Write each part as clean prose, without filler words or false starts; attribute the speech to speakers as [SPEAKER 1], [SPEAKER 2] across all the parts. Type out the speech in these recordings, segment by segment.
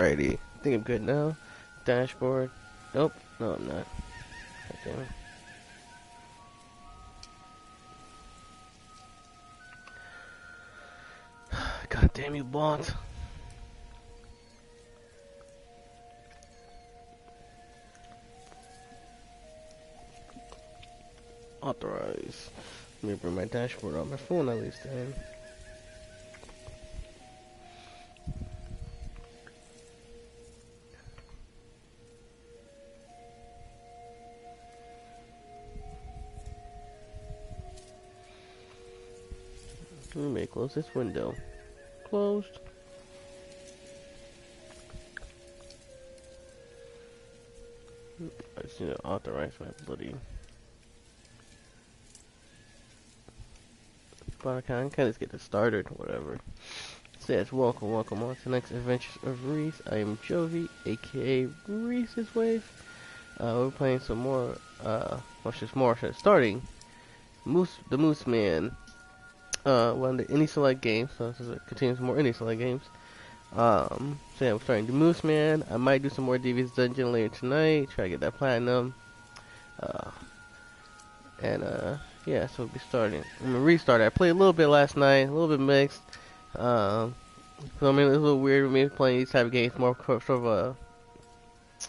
[SPEAKER 1] Alrighty. I think I'm good now. Dashboard. Nope. No, I'm not. Okay. God damn you, blonde. Authorize. Let me bring my dashboard on my phone at least then. Let me close this window. Closed. I just need to authorize my bloody. But I can just get this started, whatever. It says, welcome on to the next adventures of Reese. I am Jovi, aka Reese's Wave. We're playing some more, starting the Mooseman. One of the indie select games, so this contains more indie select games. So yeah, we're starting the Mooseman. I might do some more DV's Dungeon later tonight, try to get that platinum. Yeah, so we'll be starting. I'm gonna restart it. I played a little bit last night, a little bit mixed. So I mean, it's a little weird with me playing these type of games, more sort of a,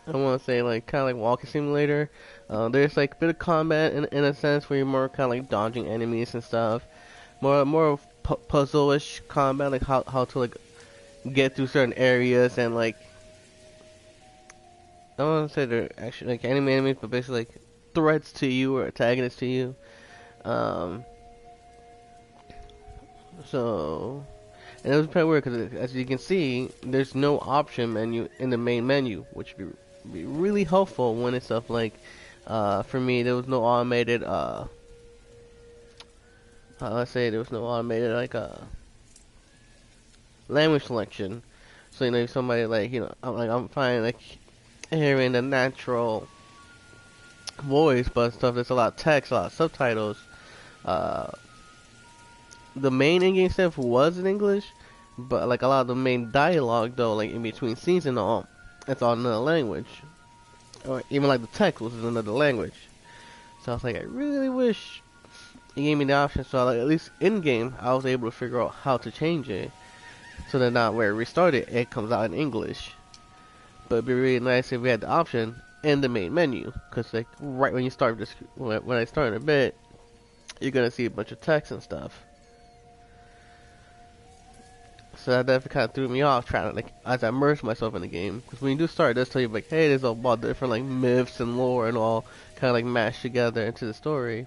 [SPEAKER 1] I want to say like kind of like walking simulator. There's like a bit of combat in a sense where you're more kind of like dodging enemies and stuff. More puzzle-ish combat, like how to like get through certain areas and like, I don't want to say they're actually like enemies, but basically like threats to you or antagonists to you. So, and it was pretty weird because as you can see, there's no option menu in the main menu, which would be really helpful when it's stuff like, for me, there was no automated, let's say there was no automated, like, language selection. So, you know, if somebody, like, you know, I'm fine, like, hearing the natural voice, but stuff that's a lot of text, a lot of subtitles, the main in-game stuff was in English, but like a lot of the main dialogue though, like in between scenes and all, it's all in another language. Or even like the text was in another language. So I was like, I really wish it gave me the option, so like at least in-game I was able to figure out how to change it. So that now where it restarted, it comes out in English. But it'd be really nice if we had the option in the main menu. Cause like right when you start this, when I start in a bit, you're gonna see a bunch of text and stuff. So that definitely kind of threw me off trying to, like, as I immerse myself in the game. Because when you do start, it does tell you, like, hey, there's a lot of different, like, myths and lore and all kind of, like, mashed together into the story.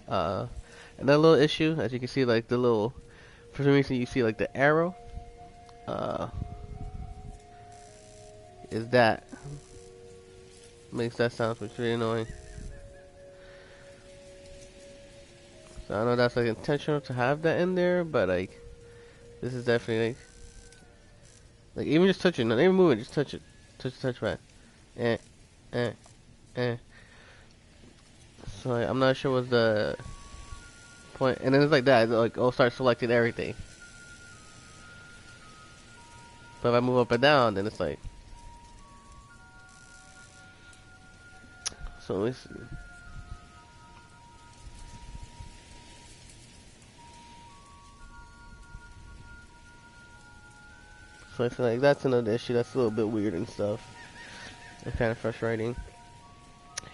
[SPEAKER 1] Another little issue, as you can see, like, the little, for some reason you see, like, the arrow, is that, makes that sound, which is really annoying. So I know that's, like, intentional to have that in there, but, like, this is definitely like even just touch it, not even move it, just touch it, touch right. Eh, eh, eh. So like, I'm not sure what's the point, and then it's like that, like I'll start selecting everything. But if I move up and down, then it's like. So let's see. So I feel like that's another issue that's a little bit weird and stuff. It's kind of frustrating.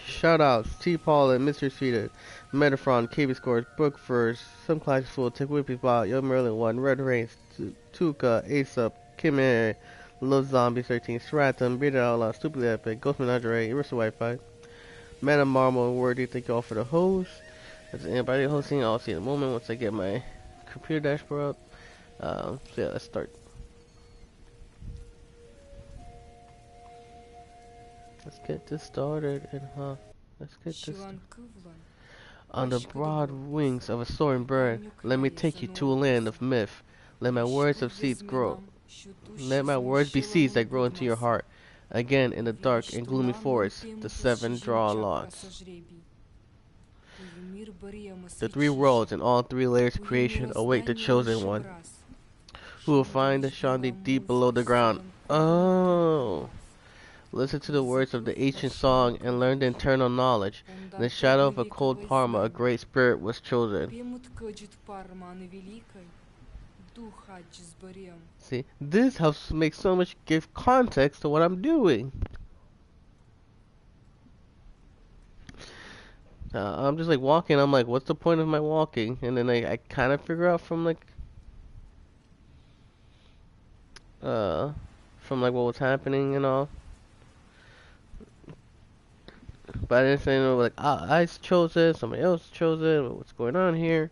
[SPEAKER 1] Shoutouts, T-Paul and Mr. Streeter, Metafron, KB Scores, Book First, Some Classes Full, Tick Whippy Bot, Yo Merlin 1, Red Race, Tuka, Ace Up, Kim Air, Love Zombie 13, Stratum, Bearded Outlaw, Stupid Epic, Ghostman Andre, Erisa Wi-Fi, Mana Marmal, and Wordy. Thank you all for the host. That's anybody hosting. I'll see in a moment once I get my computer dashboard up. So yeah, let's start. Let's get this started, and let's get this started. On the broad wings of a soaring bird, let me take you to a land of myth. Let my words of seeds grow. Let my words be seeds that grow into your heart. Again, in the dark and gloomy forest, the seven draw lots. The three worlds and all three layers of creation await the chosen one, who will find the Shandi deep below the ground. Oh. Listen to the words of the ancient song and learn the internal knowledge. In the shadow of a cold Parma, a great spirit was chosen. See, this helps make so much give context to what I'm doing. I'm just like walking. I'm like, what's the point of my walking? And then I kind of figure out uh, from like what was happening and all. But I didn't say no like I chose it, somebody else chose it. What's going on here?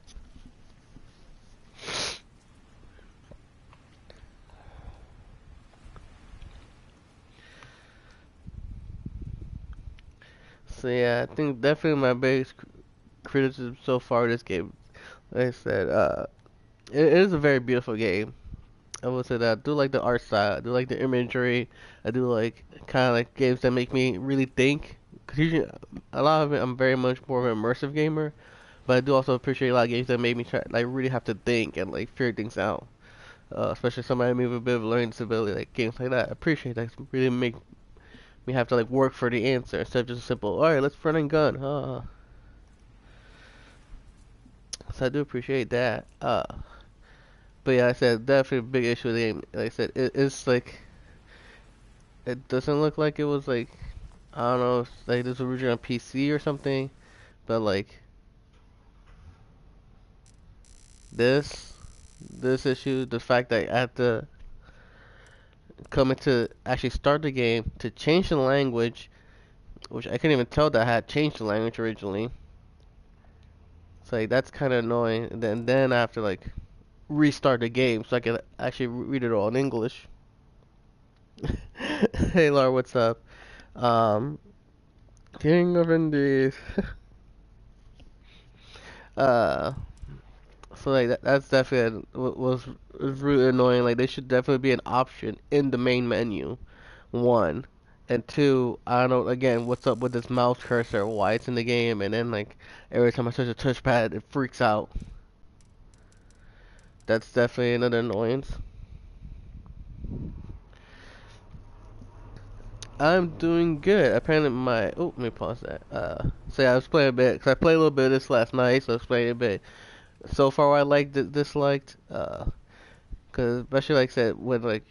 [SPEAKER 1] So yeah, I think definitely my biggest criticism so far of this game, like I said, it is a very beautiful game. I will say that I do like the art style, I do like the imagery, I do like kind of like games that make me really think. Cause usually a lot of it, I'm very much more of an immersive gamer, but I do also appreciate a lot of games that make me try like really have to think and like figure things out. Especially somebody with a bit of learning disability, like games like that. I appreciate that. 'Cause really make me have to like work for the answer instead of just a simple, all right, let's run and gun. So I do appreciate that. But yeah, like I said definitely a big issue with the game. Like I said, it's like it doesn't look like it was like I don't know, like this was originally on PC or something. But like this this issue, the fact that I had to come into actually start the game to change the language, which I couldn't even tell that I had changed the language originally. So like that's kind of annoying. And then I have to like restart the game so I can actually read it all in English. Hey Laura, what's up? Um, King of Indies. uh, so like that's definitely was really annoying. Like they should definitely be an option in the main menu. One. And two, I don't know again what's up with this mouse cursor, why it's in the game, and then like every time I touch a touchpad, it freaks out. That's definitely another annoyance. I'm doing good. Apparently my let me pause that. So yeah, I was playing a bit, cause I played a little bit of this last night, so I was playing a bit. So far, I liked it, disliked, cause especially like I said, when like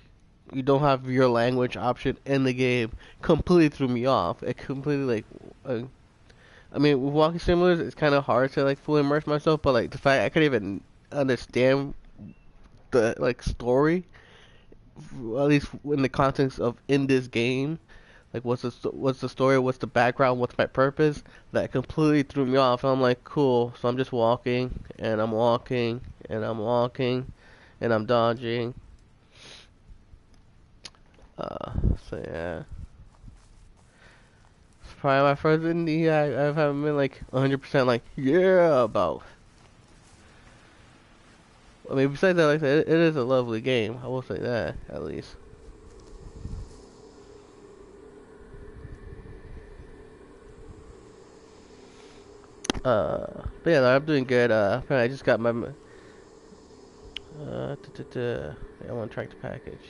[SPEAKER 1] you don't have your language option in the game, completely threw me off. It completely like, I mean, with walking simulators, it's kind of hard to like fully immerse myself, but like the fact I could even understand the like story, at least in the context of in this game. Like, what's the story? What's the background? What's my purpose? That completely threw me off. And I'm like, cool. So I'm just walking, and I'm walking, and I'm walking, and I'm dodging. Uh, so yeah, it's probably my first indie I haven't been like 100% like yeah about. I mean, besides that, like I said, it is a lovely game. I will say that at least. But yeah, I'm doing good. Apparently I just got my I want to track the package.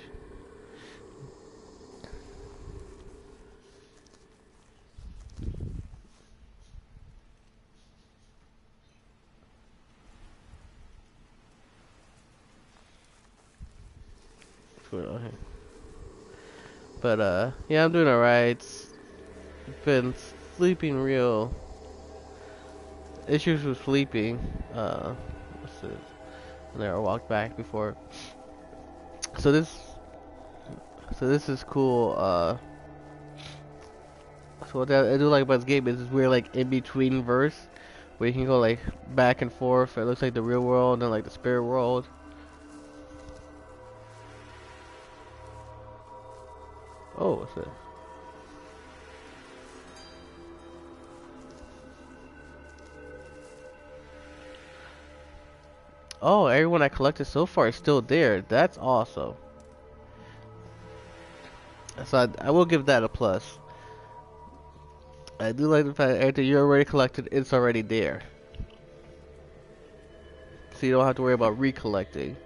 [SPEAKER 1] What's going on here? But yeah, I'm doing alright. Been sleeping real issues with sleeping. What's this? And then I walked back before. So this, so this is cool. So what I do like about this game is this weird like in between verse where you can go like back and forth. It looks like the real world and like the spirit world. Oh, what's this? Oh, everyone I collected so far is still there. That's awesome. So I will give that a plus. I do like the fact that everything you already collected, it's already there. So you don't have to worry about recollecting.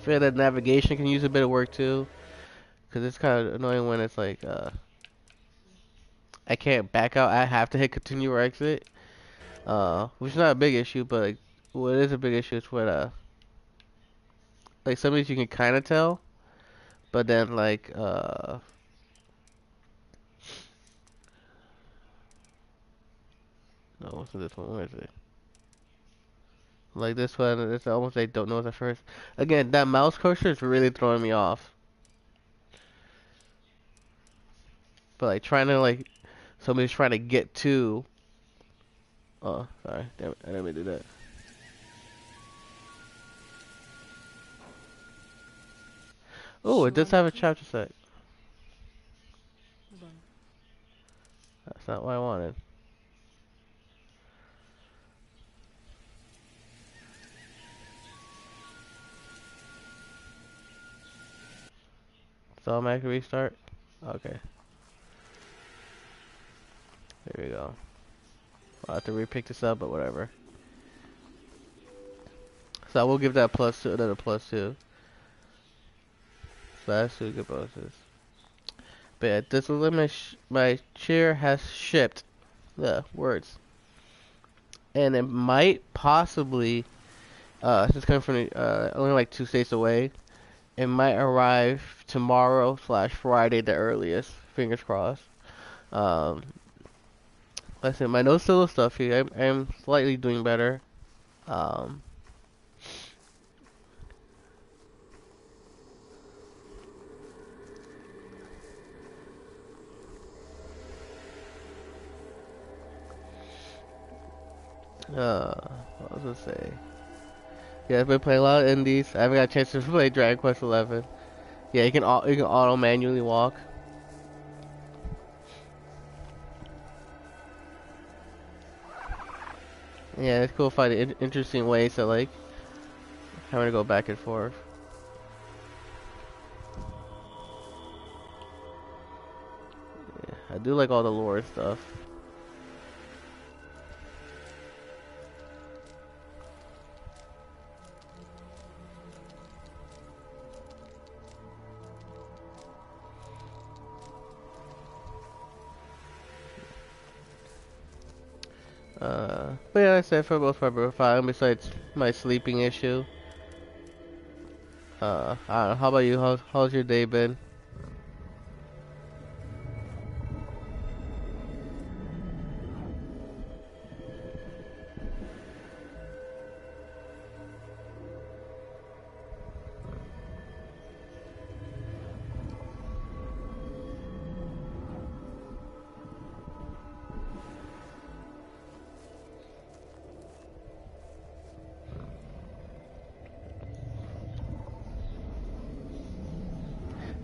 [SPEAKER 1] feel that navigation can use a bit of work too, because it's kind of annoying when it's like I can't back out. I have to hit continue or exit, which is not a big issue, but like, what is a big issue is when like some of these you can kind of tell, but then like no, what's this one? Where is it? Like this one, it's almost like don't know it at first. Again, that mouse cursor is really throwing me off. But like trying to like somebody's trying to get to. Oh, sorry, damn it, I didn't mean to do that. Oh, it does have a chapter set. That's not what I wanted. So automatic restart. Okay, there we go. I'll have to repick this up, but whatever. So I will give that +2, another +2. So that's 2 good bonuses. But yeah, this is my chair has shipped. The words. And it might possibly, since coming from only like 2 states away, it might arrive tomorrow / Friday the earliest. Fingers crossed. Um, listen, my no solo stuff here, I'm slightly doing better. Um, what was I say? Yeah, I've been playing a lot of indies. I haven't got a chance to play Dragon Quest 11. Yeah, you can auto manually walk. Yeah, it's cool finding interesting ways to like having to go back and forth. Yeah, I do like all the lore stuff. But yeah, like I said, for the most part, we're fine. Besides my sleeping issue. I don't know, how about you? How's your day been?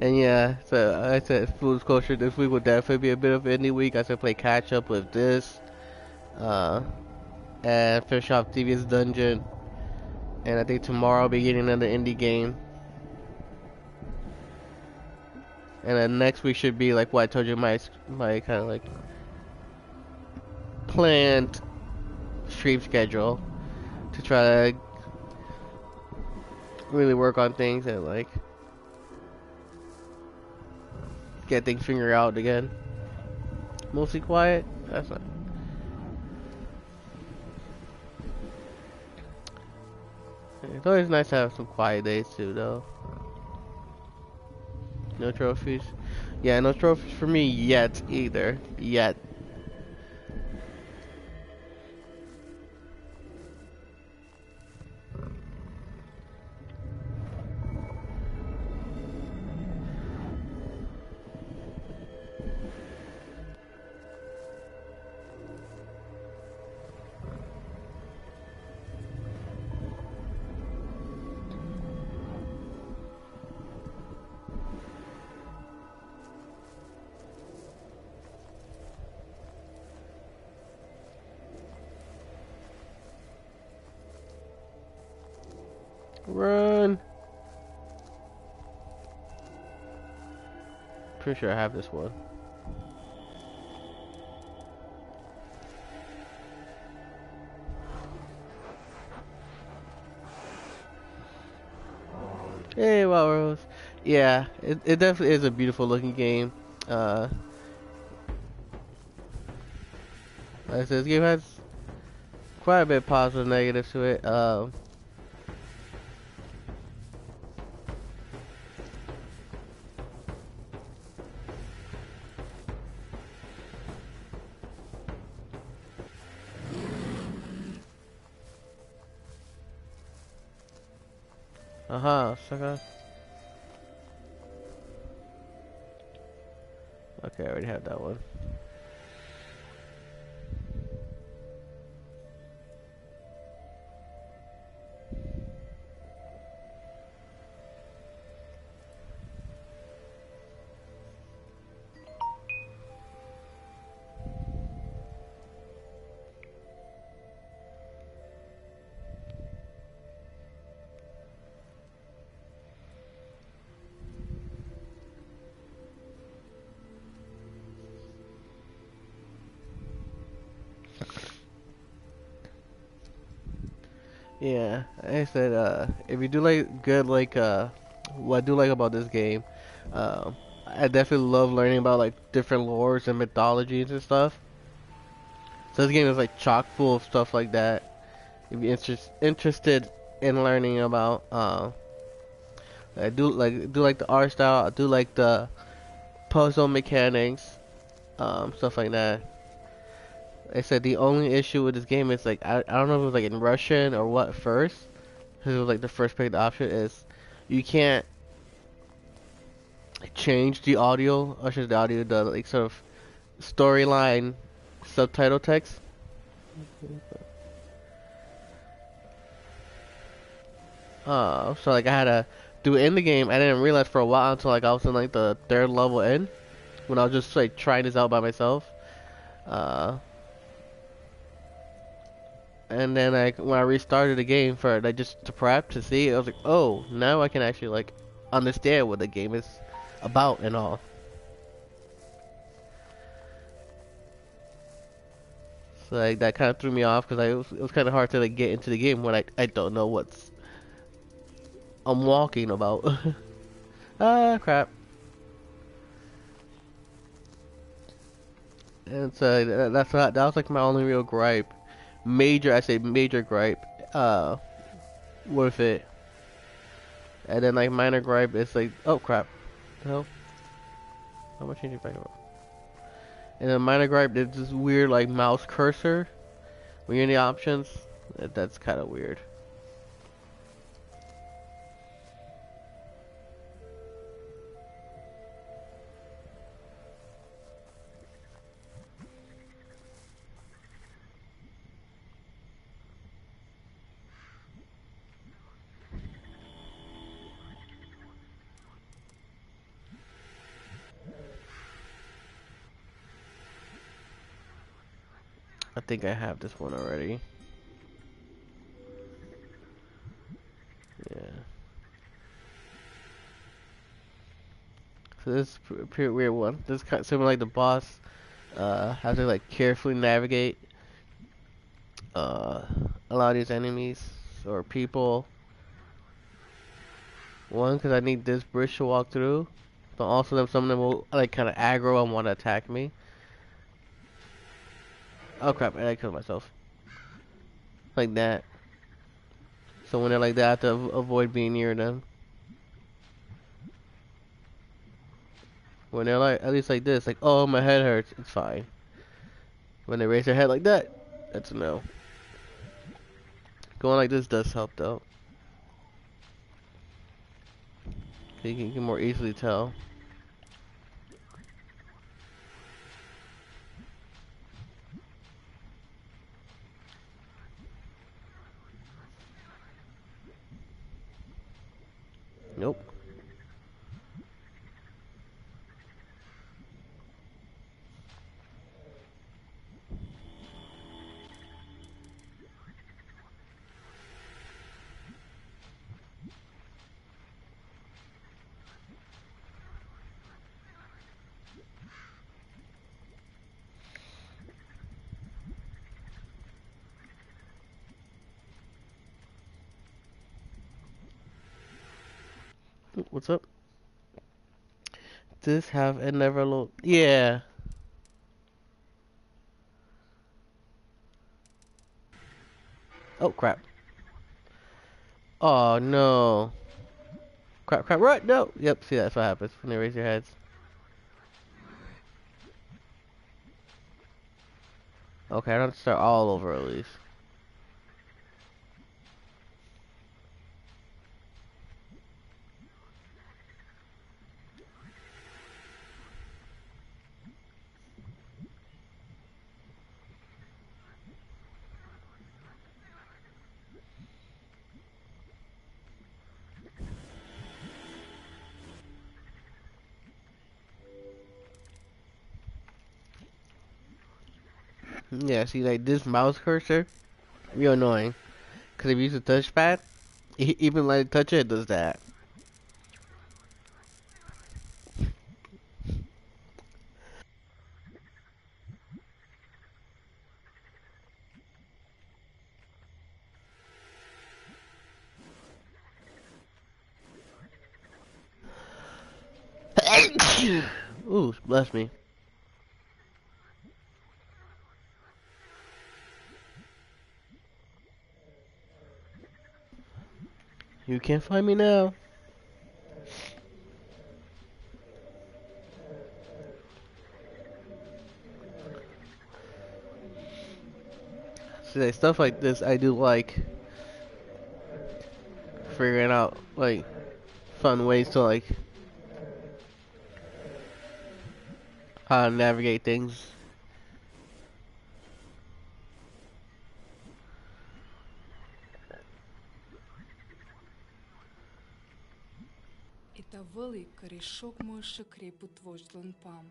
[SPEAKER 1] And yeah, so I said food culture this week would definitely be a bit of an indie week. I said play catch up with this, uh, and finish off Devious Dungeon. And I think tomorrow I'll be getting another indie game. And then next week should be like what I told you, my kind of like planned stream schedule to try to really work on things and like get things figured out again. Mostly quiet. That's not. It's always nice to have some quiet days too, though. No trophies. Yeah, no trophies for me yet either. Yet. Run. Pretty sure I have this one. about Rose. Yeah, it definitely is a beautiful looking game. Uh, like I said, this game has quite a bit of positive, negative to it. Sucker. Okay, I already have that one. Yeah, like I said, if you do like good, like, what I do like about this game, I definitely love learning about like different lores and mythologies and stuff. So this game is like chock full of stuff like that. If you're interested in learning about, I do like the art style. I do like the puzzle mechanics, stuff like that. I said the only issue with this game is like I don't know if it was like in Russian or what first, because it was like the first picked option is you can't change the audio, or should the audio, the like sort of storyline subtitle text. So like I had to do it in the game. I didn't realize for a while until like I was in like the third level in, when I was just like trying this out by myself. Uh, and then like when I restarted the game for like just to prep to see, I was like, oh, now I can actually like understand what the game is about and all. So like that kind of threw me off because it was kind of hard to like get into the game when I don't know what's I'm walking about. Ah, crap. And so that was like my only real gripe. I say major gripe. With it. And then like minor gripe is like, oh crap. The hell? How much change it back up? And then minor gripe is this weird like mouse cursor when you're in the options. That's kind of weird. I think I have this one already. Yeah. So this is a pretty weird one. This is kind of similar like the boss. Have to like carefully navigate uh, a lot of these enemies or people. One, because I need this bridge to walk through, but also some of them will like kind of aggro and want to attack me. Oh crap! I killed myself. Like that. So when they're like that, I have to avoid being near them. When they're like at least like this, like oh my head hurts, it's fine. When they raise their head like that, that's a no. Going like this does help though. You can more easily tell. Nope. What's up? This have and never load. Yeah. Oh crap. Oh no. Crap, crap, right? No. Yep, see that's what happens when they raise your heads. Okay, I don't have to start all over at least. Yeah, see like this mouse cursor, real annoying. Cause if you use a touchpad, even let it touch it, it does that. Ooh, bless me. You can't find me now. See, like, stuff like this, I do like figuring out like fun ways to like how to navigate things.
[SPEAKER 2] Eta văli care șoc mă șăcre putvoj lănpam.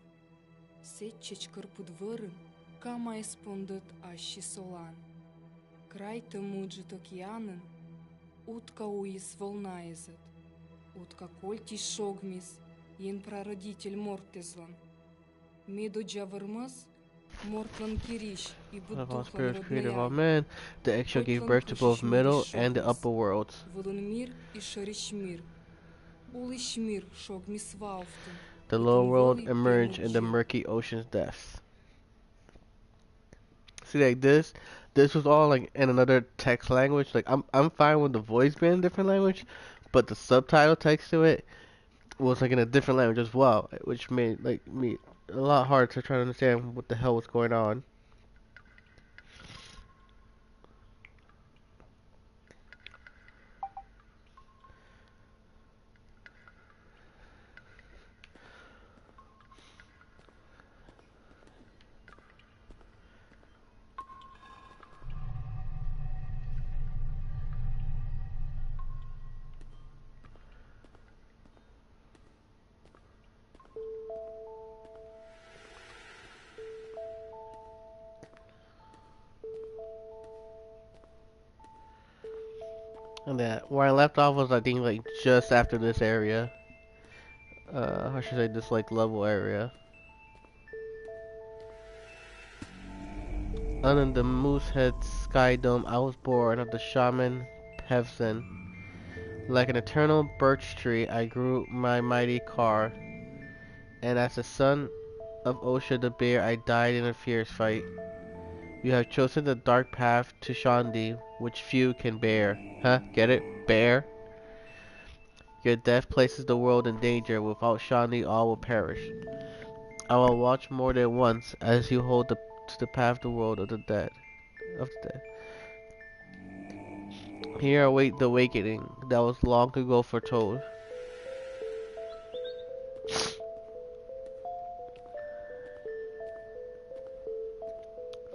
[SPEAKER 2] Setчеч cărpudvărân, cama espondăt și solan. Край-то муджит океанын, утка уис волнаезет. Утка кольти шогмис, ен прародитель мортезлан. Меду джавырмас, мортлан кириш и
[SPEAKER 1] Of all
[SPEAKER 2] буддухлан
[SPEAKER 1] spirits created of all
[SPEAKER 2] роднаяй.
[SPEAKER 1] men, the extra gave
[SPEAKER 2] Котлан
[SPEAKER 1] birth to both
[SPEAKER 2] кушишмири
[SPEAKER 1] middle and the
[SPEAKER 2] шогмис.
[SPEAKER 1] upper worlds.
[SPEAKER 2] Вулун мир и шаришмир. Улишмир шогмис вауфтын.
[SPEAKER 1] The lower
[SPEAKER 2] Утун
[SPEAKER 1] world
[SPEAKER 2] воли
[SPEAKER 1] emerged in the
[SPEAKER 2] пемуджир.
[SPEAKER 1] murky ocean's depths. See, like this was all like in another text language. Like I'm fine with the voice being in a different language, but the subtitle text to it was like in a different language as well, which made like me a lot harder to try to understand what the hell was going on. And that where I left off was I think like just after this area. I should say this like level area. Under the Moosehead Sky Dome, I was born of the shaman Pevson. Like an eternal birch tree, I grew my mighty car, and as the son of Osha the bear, I died in a fierce fight. You have chosen the dark path to Shandi, which few can bear. Huh? Get it? Bear? Your death places the world in danger. Without Shandi, all will perish. I will watch more than once as you hold to the path the world of the dead. Of the dead. Here await the awakening that was long ago foretold.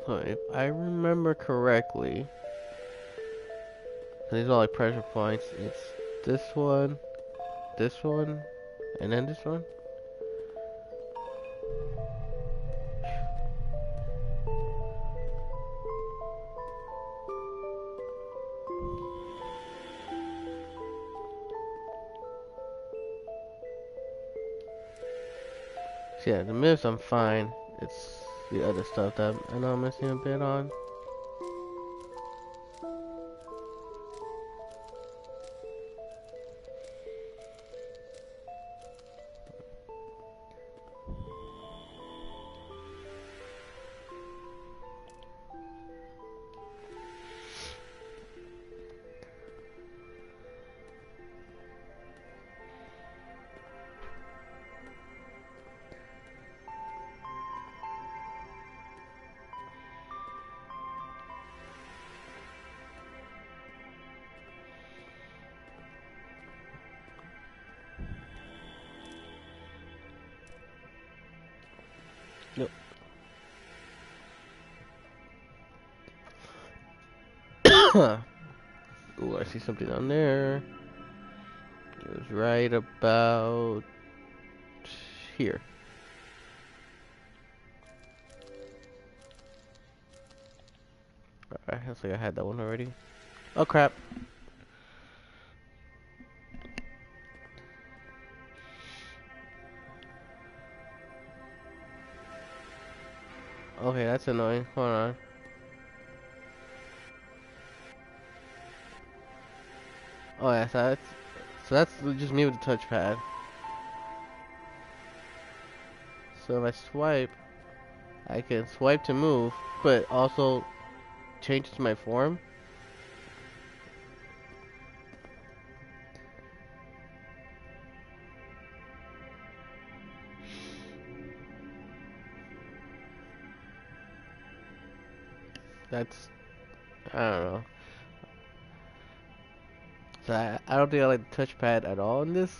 [SPEAKER 1] So if I remember correctly, these are like pressure points. It's this one, and then this one. So yeah, the myths I'm fine. It's the other stuff that I know I'm missing a bit on. Ooh, I see something down there. It was right about here. Alright, looks like I had that one already. Oh crap. Okay, that's annoying. Hold on. Oh yeah, so that's just me with the touchpad. So if I swipe, I can swipe to move, but also change it to my form. That's, I don't know. So I don't think I like the touchpad at all in this.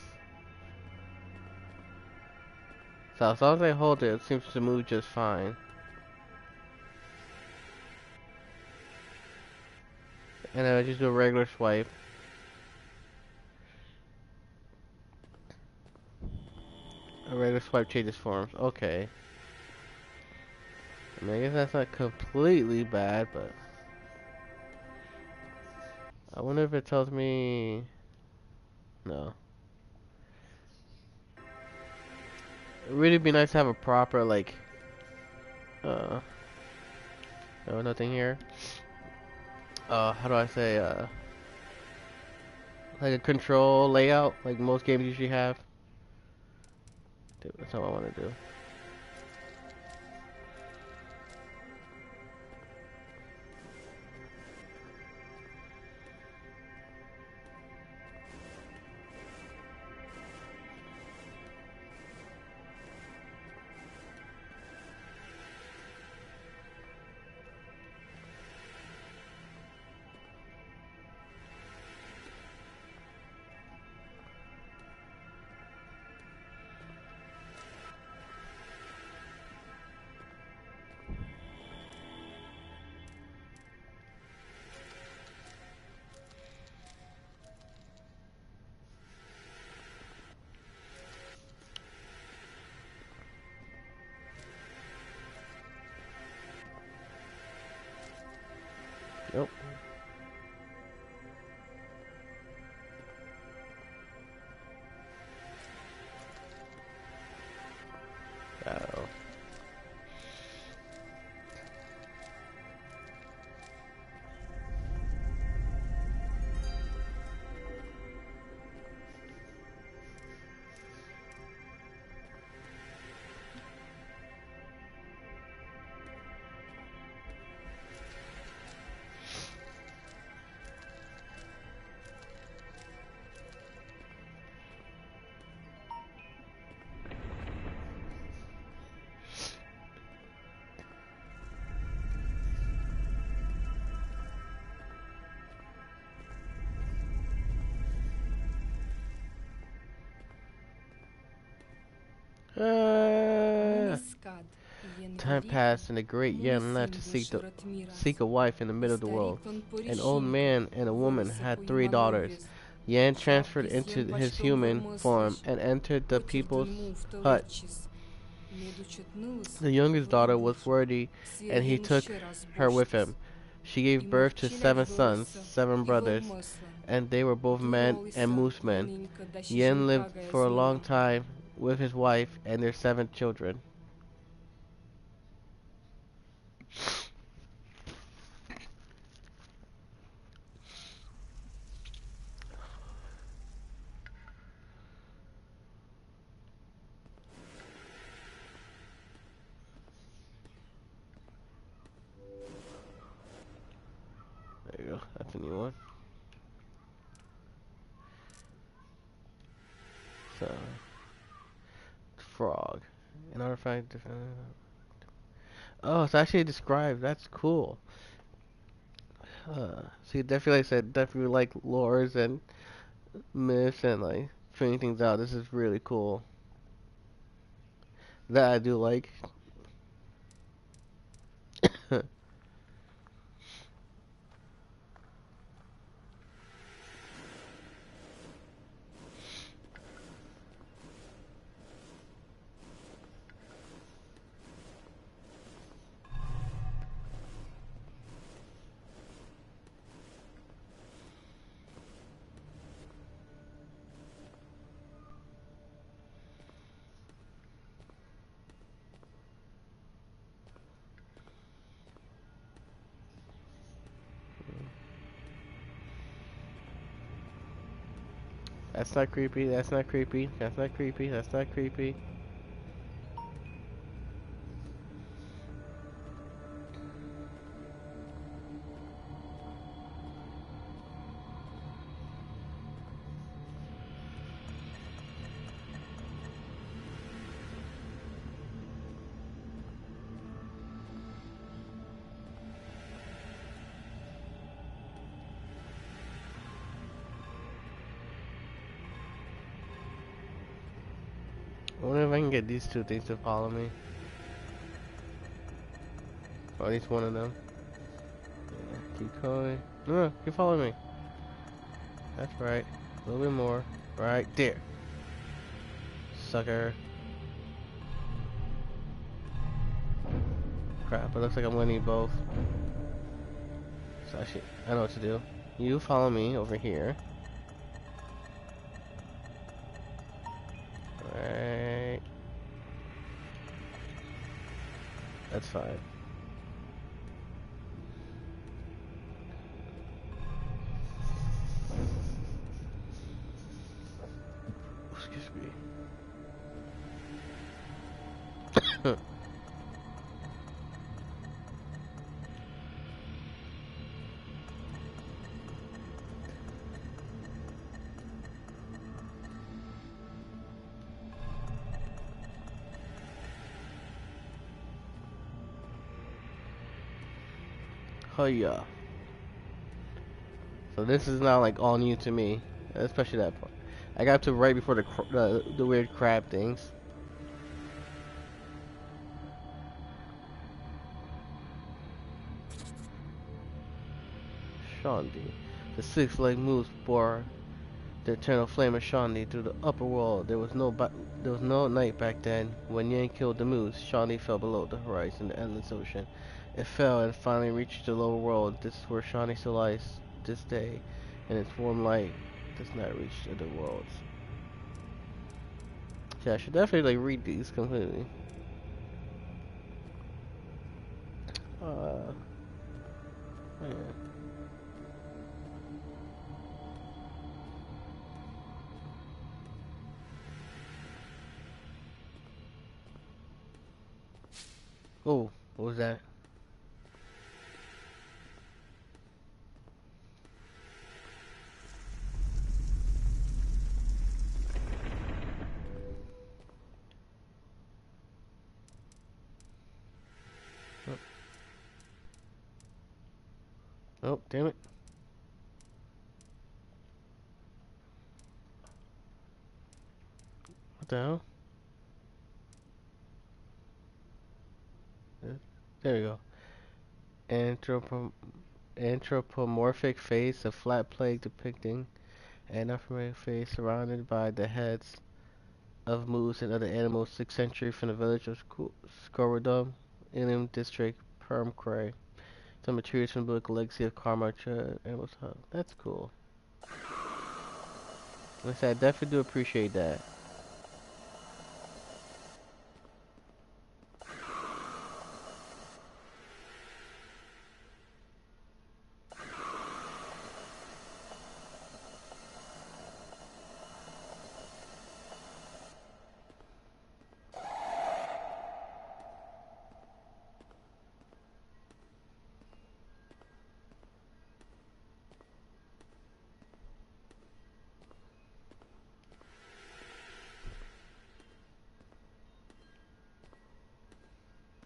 [SPEAKER 1] So as long as I hold it, it seems to move just fine. And then I just do a regular swipe. A regular swipe changes forms. Okay. I mean, I guess that's not completely bad, but I wonder if it tells me. No. It'd really be nice to have a proper like. Uh. No, nothing here. How do I say? Like a control layout, like most games usually have. Dude, that's what I want to do. Nope. Oh. Ah.
[SPEAKER 2] Niscad, ien
[SPEAKER 1] Time
[SPEAKER 2] velica,
[SPEAKER 1] passed, and the great Yen left
[SPEAKER 2] Mooseman
[SPEAKER 1] to
[SPEAKER 2] vânșărat miras,
[SPEAKER 1] seek a wife in the middle of the world.
[SPEAKER 2] Истариc în
[SPEAKER 1] An old
[SPEAKER 2] porișincă,
[SPEAKER 1] man and a woman
[SPEAKER 2] Vărăsă
[SPEAKER 1] had
[SPEAKER 2] cu
[SPEAKER 1] 3 daughters.
[SPEAKER 2] Imanovez,
[SPEAKER 1] Yan transferred
[SPEAKER 2] Șapte
[SPEAKER 1] into
[SPEAKER 2] ien
[SPEAKER 1] his
[SPEAKER 2] pașcă
[SPEAKER 1] human form
[SPEAKER 2] vărmăslăși,
[SPEAKER 1] and entered the
[SPEAKER 2] Pătir
[SPEAKER 1] people's
[SPEAKER 2] dun muftă
[SPEAKER 1] hut.
[SPEAKER 2] lăcis, Meducet nălăs,
[SPEAKER 1] The youngest daughter was
[SPEAKER 2] Vârdici,
[SPEAKER 1] worthy,
[SPEAKER 2] Sir
[SPEAKER 1] and he took
[SPEAKER 2] Ienușeras
[SPEAKER 1] her with
[SPEAKER 2] boștis,
[SPEAKER 1] him. She gave birth to
[SPEAKER 2] Imărcileac
[SPEAKER 1] 7 sons,
[SPEAKER 2] vărăsă,
[SPEAKER 1] 7 brothers,
[SPEAKER 2] Ivărmăslăn,
[SPEAKER 1] and they were both men and
[SPEAKER 2] Durolisa,
[SPEAKER 1] Moosemen.
[SPEAKER 2] Lănincă, da și
[SPEAKER 1] Yen lived
[SPEAKER 2] jumpraga
[SPEAKER 1] for a long
[SPEAKER 2] zmâna.
[SPEAKER 1] time with his wife and their 7 children. There you go. That's a new one. So, frog. An artifact. Oh, it's actually described. That's cool. So you definitely like said definitely like lores and myths and like figuring things out. This is really cool. That I do like. That's not creepy. That's not creepy. That's not creepy. That's not creepy. I wonder if I can get these two things to follow me. Or at least one of them. Yeah, keep going. No, keep following me. That's right. A little bit more. Right there. Sucker. Crap, it looks like I'm gonna need both. So actually, I know what to do. You follow me over here. Right. That's fine. Excuse me. Oh yeah. So this is not like all new to me, especially that part. I got to right before the weird crab things. Shandi, the six-legged moose bore the eternal flame of Shandi through the upper world. There was no night back then. When Yang killed the moose, Shandi fell below the horizon, the endless ocean. It fell and finally reached the lower world. This is where Shani still lies this day, and its warm light does not reach the other worlds. Yeah, I should definitely like read these completely. Man. Oh, what was that? Oh, oh, damn it. What the hell? There we go. Anthropo Anthropomorphic face, a flat plate depicting an anthropomorphic face surrounded by the heads of moose and other animals. 6th century from the village of Scorodum, Ilium district, Permcray. Some materials from the book Legacy of Karma, Animals Hub. That's cool. Like I said, I definitely do appreciate that.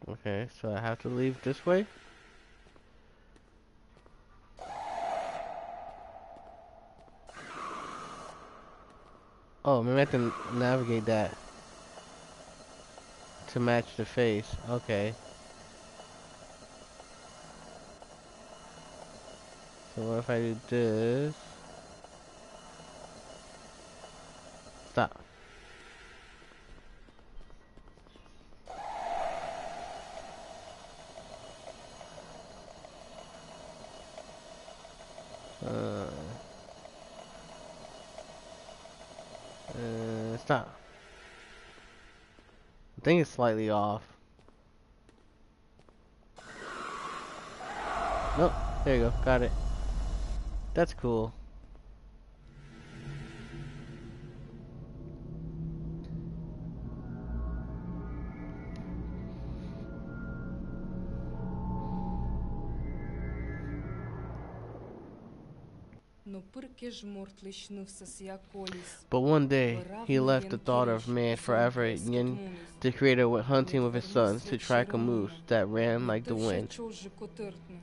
[SPEAKER 1] Okay, so I have to leave this way? Oh, maybe I can navigate that to match the face. Okay. So what if I do this? Stop. Uh, Stop. I think it's slightly off. Nope. There you go. Got it. That's cool.
[SPEAKER 2] но пъркеж мортлиш нъвсас я колис,
[SPEAKER 1] But one day he
[SPEAKER 2] варавни
[SPEAKER 1] left the
[SPEAKER 2] yen
[SPEAKER 1] thought of
[SPEAKER 2] кириш,
[SPEAKER 1] man forever,
[SPEAKER 2] зонтес
[SPEAKER 1] and
[SPEAKER 2] катмунис,
[SPEAKER 1] the Creator went hunting with his
[SPEAKER 2] недвърнус
[SPEAKER 1] sons to
[SPEAKER 2] вече
[SPEAKER 1] track a moose
[SPEAKER 2] ромна,
[SPEAKER 1] that ran
[SPEAKER 2] не
[SPEAKER 1] like the
[SPEAKER 2] тъже
[SPEAKER 1] wind.
[SPEAKER 2] чоже котъртна,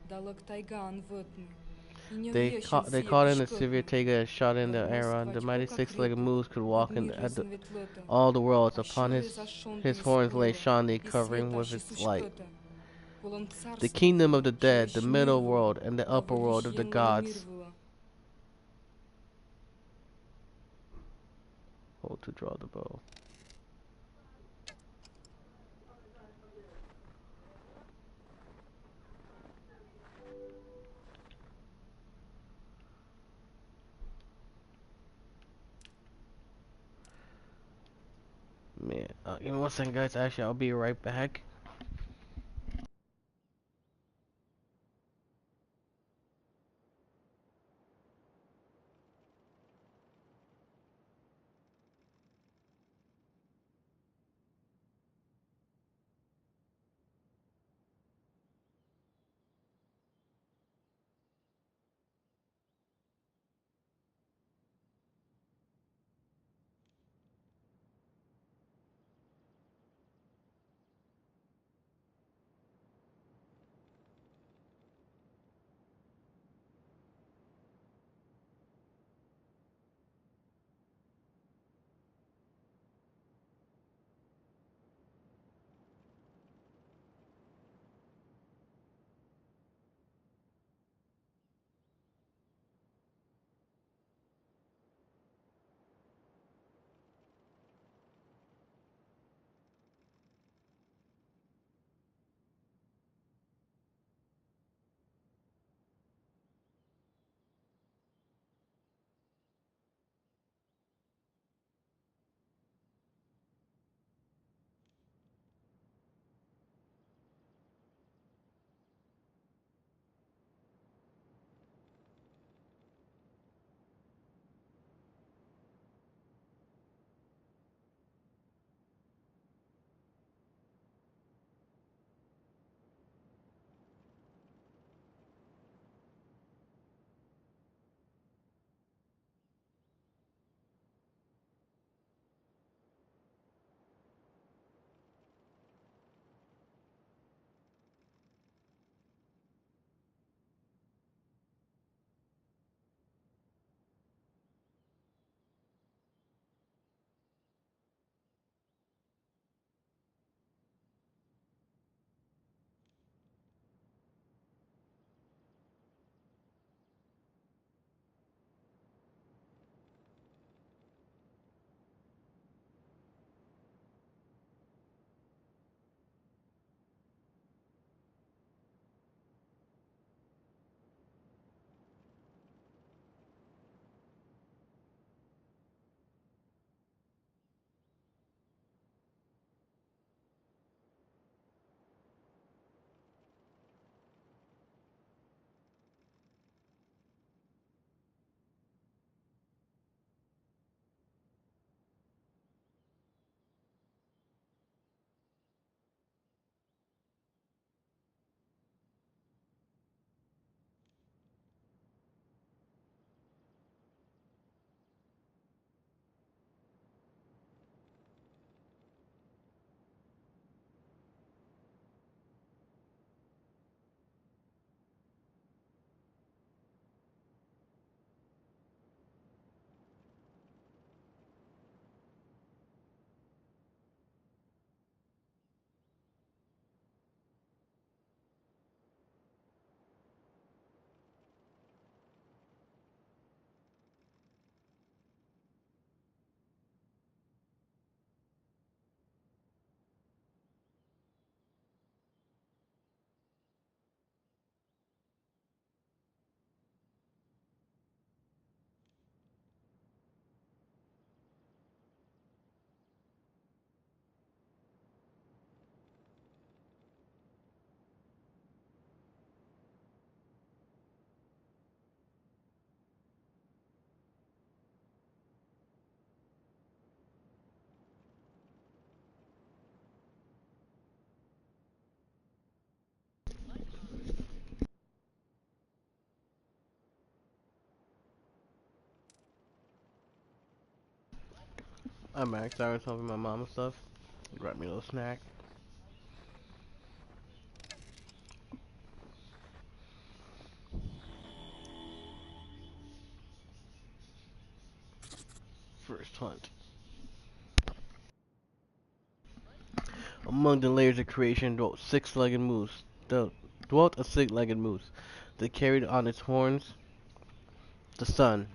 [SPEAKER 2] далък тайган вътна, и
[SPEAKER 1] They
[SPEAKER 2] нявиешен
[SPEAKER 1] caught, they
[SPEAKER 2] си я
[SPEAKER 1] caught in the severe
[SPEAKER 2] пишкътна,
[SPEAKER 1] taiga and shot in the
[SPEAKER 2] върнос
[SPEAKER 1] Aaron. The mighty
[SPEAKER 2] квачко как
[SPEAKER 1] six-legged
[SPEAKER 2] ритът,
[SPEAKER 1] moose could walk in
[SPEAKER 2] надмирли
[SPEAKER 1] at
[SPEAKER 2] светлата,
[SPEAKER 1] all the worlds.
[SPEAKER 2] а
[SPEAKER 1] Upon
[SPEAKER 2] шуре зашонта
[SPEAKER 1] his horns lay
[SPEAKER 2] изпъла,
[SPEAKER 1] Shani,
[SPEAKER 2] и
[SPEAKER 1] covering with
[SPEAKER 2] светаш
[SPEAKER 1] its light.
[SPEAKER 2] Исушката, полон
[SPEAKER 1] The
[SPEAKER 2] царствата,
[SPEAKER 1] kingdom of the dead, the
[SPEAKER 2] шуеш
[SPEAKER 1] middle
[SPEAKER 2] мирвала,
[SPEAKER 1] world, and the
[SPEAKER 2] да
[SPEAKER 1] upper world
[SPEAKER 2] валиш
[SPEAKER 1] of the
[SPEAKER 2] ен
[SPEAKER 1] gods.
[SPEAKER 2] ламирвала.
[SPEAKER 1] Hold to draw the bow. Man, give me 1 second, guys. Actually, I'll be right back. I'm back. Sorry, I was helping my mom and stuff. Grab me a little snack. First hunt. Among the layers of creation dwelt six-legged moose. Dwelt a six-legged moose that carried on its horns the sun,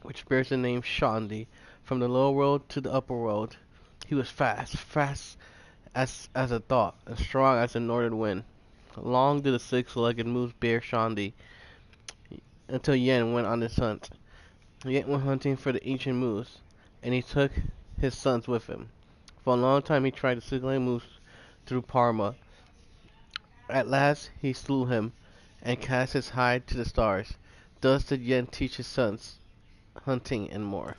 [SPEAKER 1] which bears the name Shandi. From the lower world to the upper world, he was fast as a thought, and strong as the northern wind. Long did the six-legged moose bear Shandi, until Yen went on his hunt. Yen went hunting for the ancient moose, and he took his sons with him. For a long time he tried the six-legged moose through Parma. At last he slew him, and cast his hide to the stars. Thus did Yen teach his sons hunting and more.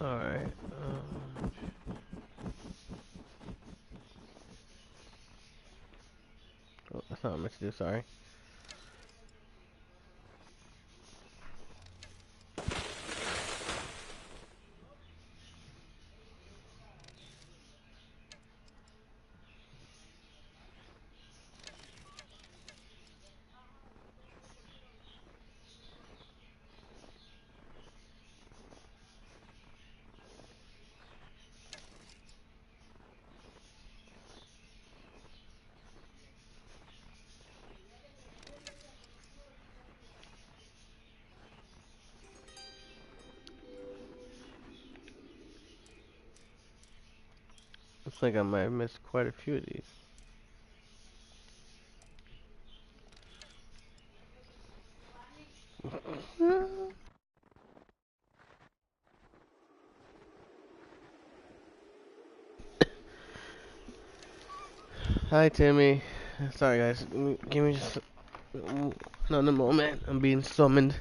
[SPEAKER 1] Alright. Oh, that's not what I meant to do, sorry. Looks like I might have missed quite a few of these. Hi, Timmy. Sorry, guys. Give me just another moment. I'm being summoned.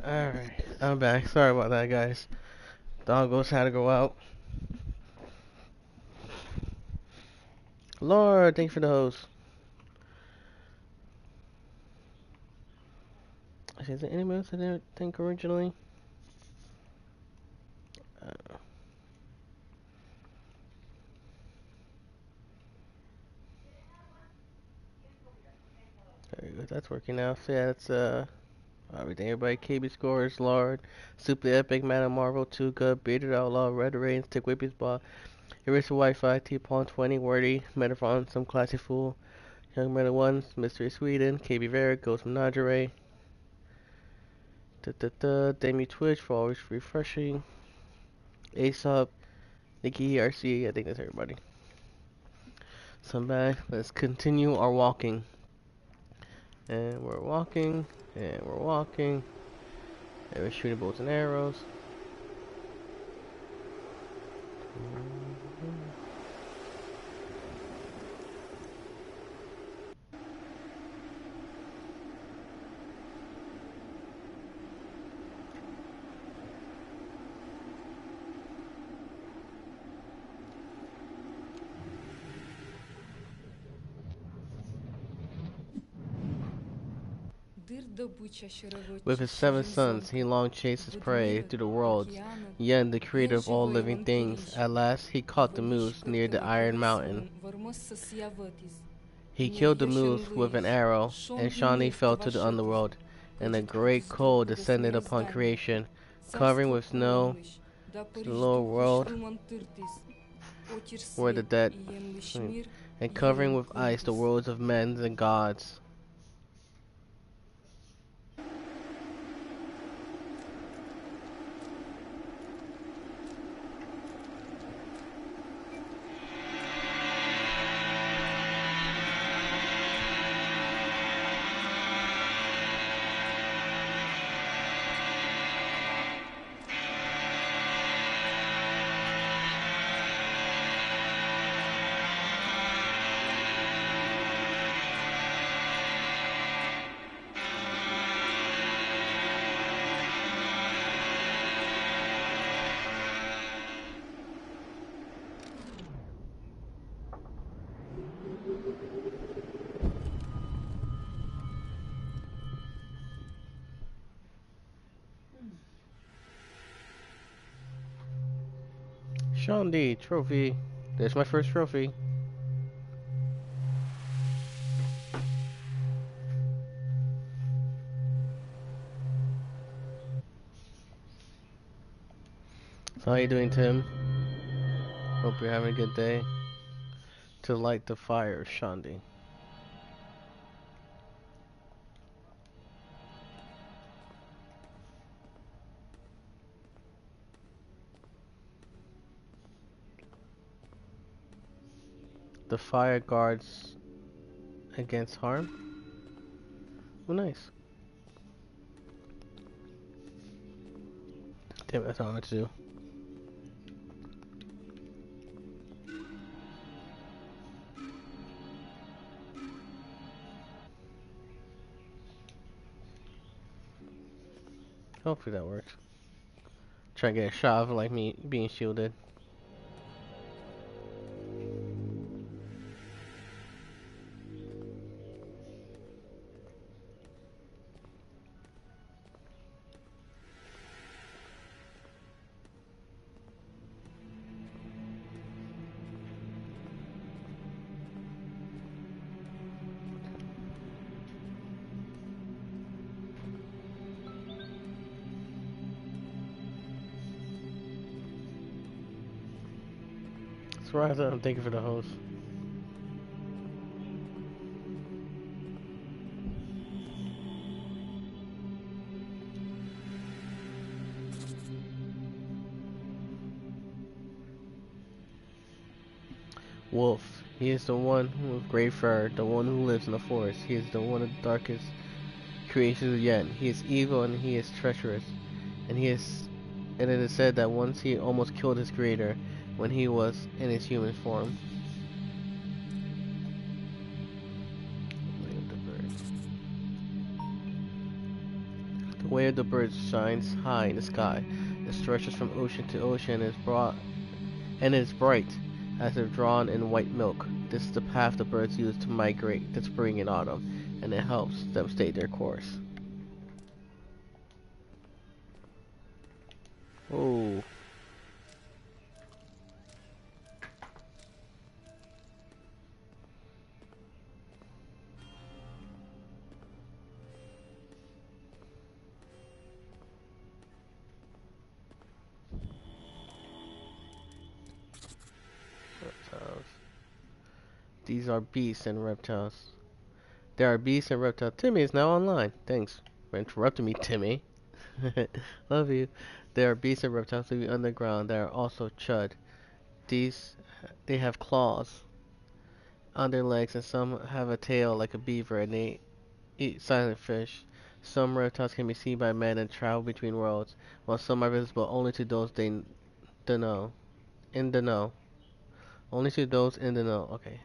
[SPEAKER 1] Alright, I'm back. Sorry about that, guys. Doggos had to go out. Lord, thank you for the host. Is there anyone else I didn't think originally? There you go. That's working now. So yeah, that's everything. Everybody, KB scores, Lord, Super Epic, Man of Marvel, Too Good, Bearded Outlaw, Red Rain, Stick Whippy's Ball, Eraser Wi-Fi, T-Pawn 20, Wordy, Metafon, Some Classy Fool, Young Metal Ones, Mystery Sweden, KB Varick, Ghost Menagerie, Demi Twitch for always refreshing, Aesop, Nikki ERC, I think that's everybody. So I'm back. Let's continue our walking. And we're walking, and we're walking, and we're shooting bolts and arrows. With his 7 sons, he long chased his prey through the worlds, Yen, the creator of all living things. At last, he caught the moose near the Iron Mountain. He killed the moose with an arrow, and Shawnee fell to the underworld, and a great cold descended upon creation, covering with snow the lower world where the dead, and covering with ice the worlds of men and gods. Sean D, trophy. There's my first trophy. So how you doing, Tim? Hope you're having a good day. To light the fire, Shandi. The fire guards against harm? Oh, nice. Damn, that's all I have to do. Hopefully that works. Try to get a shot of like me being shielded. Sriracha, thank you for the host. Wolf, he is the one with gray fur, the one who lives in the forest. He is the one of the darkest creations yet. He is evil and he is treacherous, and and it is said that once he almost killed his creator when he was in his human form. Where the bird shines high in the sky, it stretches from ocean to ocean and is bright, as if drawn in white milk. This is the path the birds use to migrate to spring and autumn, and it helps them stay their course. Oh, reptiles. These are beasts and reptiles. There are beasts and reptiles. Timmy is now online. Thanks for interrupting me, Timmy. Love you. There are beasts and reptiles living underground that are also chud. These, they have claws on their legs, and some have a tail like a beaver, and they eat silent fish. Some reptiles can be seen by men and travel between worlds, while some are visible only to those the know in the know. Only to those in the know. Okay.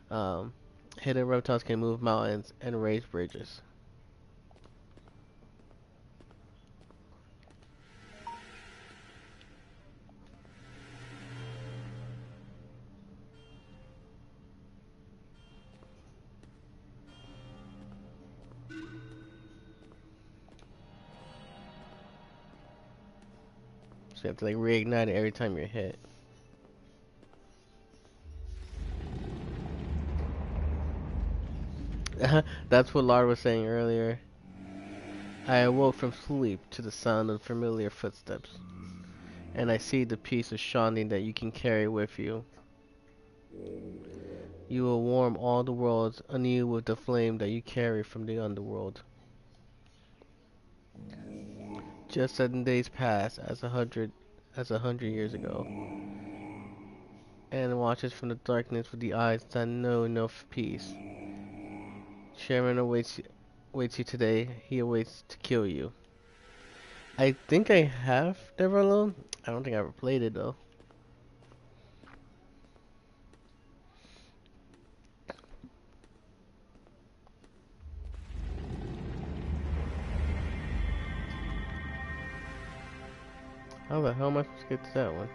[SPEAKER 1] Um, Hidden reptiles can move mountains and raise bridges. So you have to like reignite it every time you're hit. That's what Lara was saying earlier. I awoke from sleep to the sound of familiar footsteps, and I see the piece of shining that you can carry with you. You will warm all the worlds anew with the flame that you carry from the underworld. Just 7 days pass as 100 years ago, and watches from the darkness with the eyes that know no peace. Sharon awaits you today. He awaits to kill you. I think I have Never Alone. I don't think I ever played it though. How the hell am I supposed to get to that one?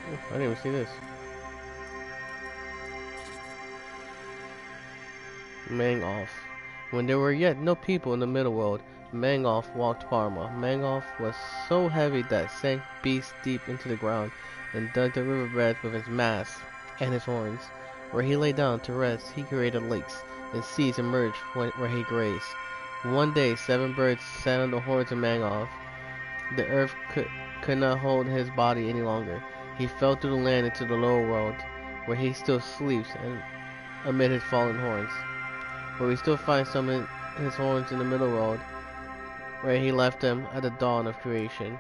[SPEAKER 1] Oh, I didn't even see this. Mangolf. When there were yet no people in the middle world, Mangolf walked Parma. Mangolf was so heavy that sank beast deep into the ground and dug the riverbeds with his mass and his horns. Where he lay down to rest, he created lakes, and seas emerged where he grazed. One day, 7 birds sat on the horns of Mangolf. The earth could not hold his body any longer. He fell through the land into the lower world, where he still sleeps and amid his fallen horns. But we still find some in his horns in the middle world, where he left them at the dawn of creation.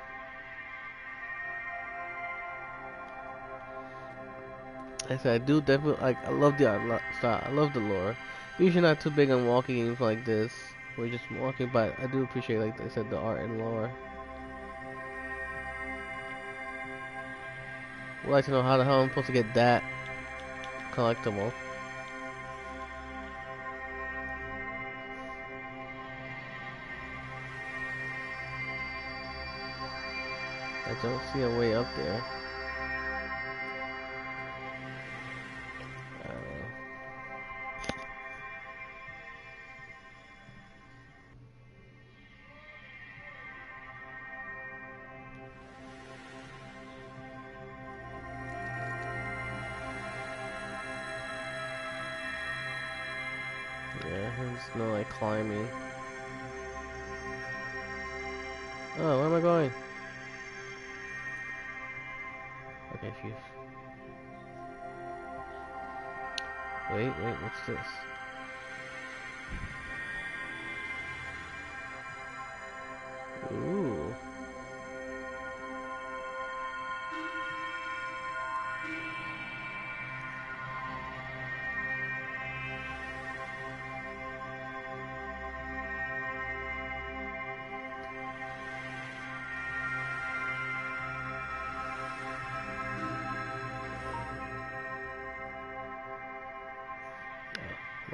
[SPEAKER 1] I said I do definitely like. I love the style. I love the lore. Usually not too big on walking games like this. We're just walking, but I do appreciate, like I said, the art and lore. Would like to know how the hell I'm supposed to get that collectible. I don't see a way up there. Yeah, there's no like climbing. Oh, where am I going? Okay, phew. Wait, what's this? Ooh.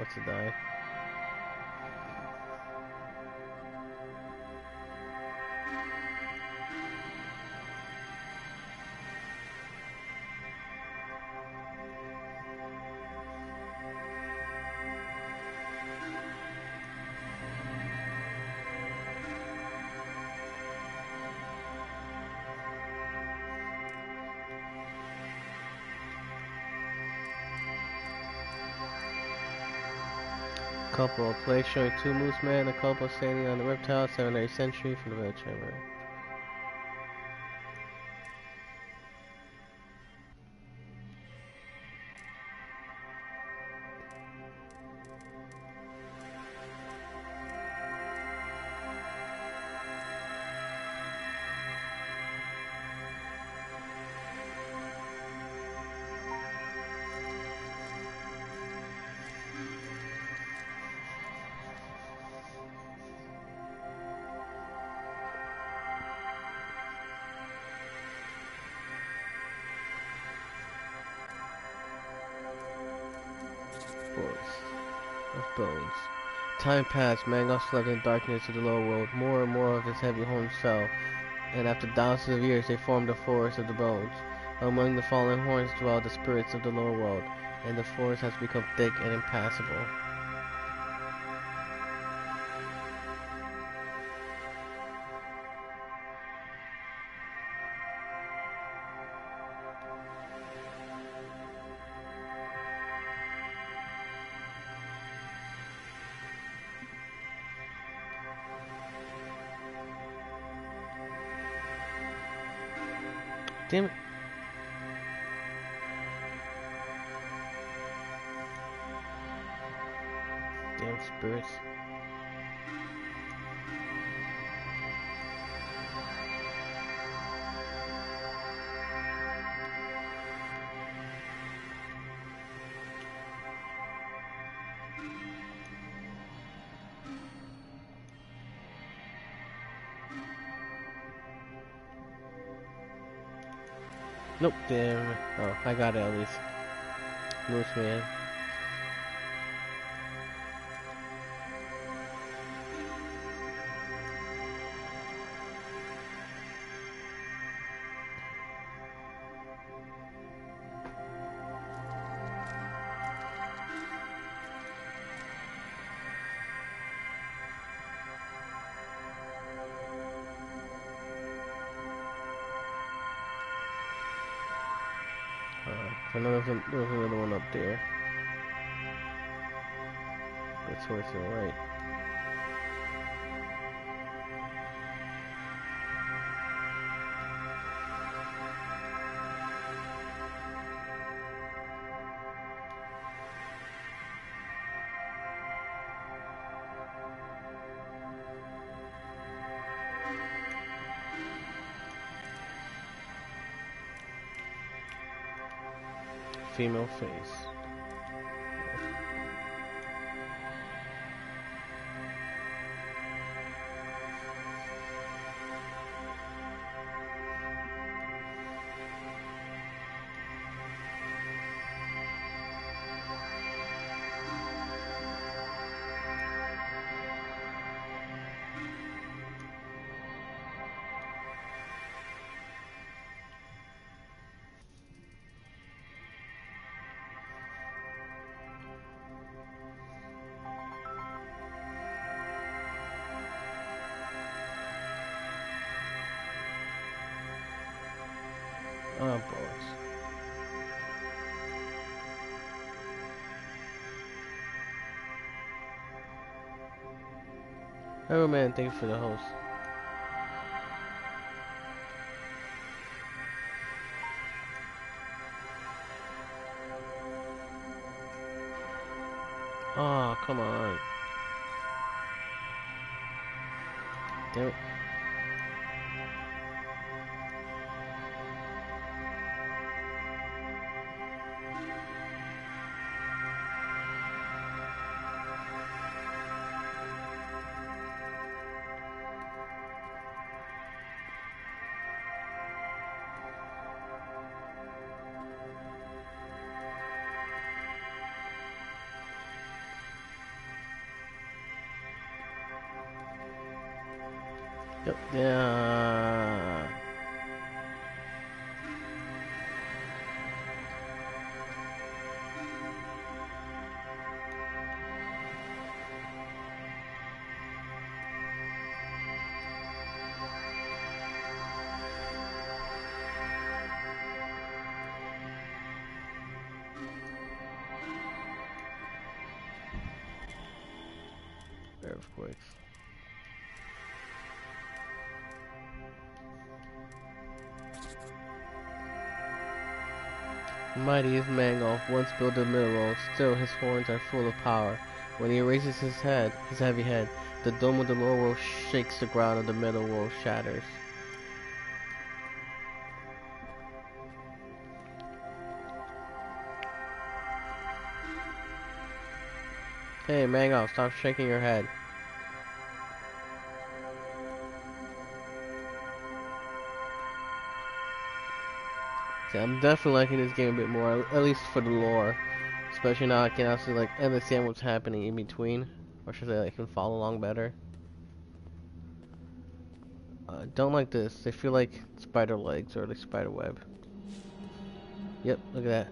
[SPEAKER 1] What's to die? Couple of plays showing two Mooseman, a couple standing on the reptile, 7th 8th century from the village chamber. Forest of bones. Time passed, Mangos slept in darkness of the lower world. More and more of his heavy horns fell, and after thousands of years they formed a forest of the bones. Among the fallen horns dwell the spirits of the lower world, and the forest has become thick and impassable. Damn it. Damn spirits. Nope, damn. Oh, I got it at least. Mooseman. I know there's another one up there. It's towards the right. Female face. Oh, boys. Oh man, thank you for the host. Oh, come on. Damn it. Yep. Yeah. Earthquakes. Mighty is Mangolf, once built a mineral, still his horns are full of power. When he raises his heavy head, the dome of the lower world shakes, the ground of the middle world shatters. Hey, Mangolf, stop shaking your head. See, I'm definitely liking this game a bit more, at least for the lore. Especially now I can actually like understand what's happening in between. Or should I say I can follow along better. Don't like this. They feel like spider legs or like spider web. Yep, look at that.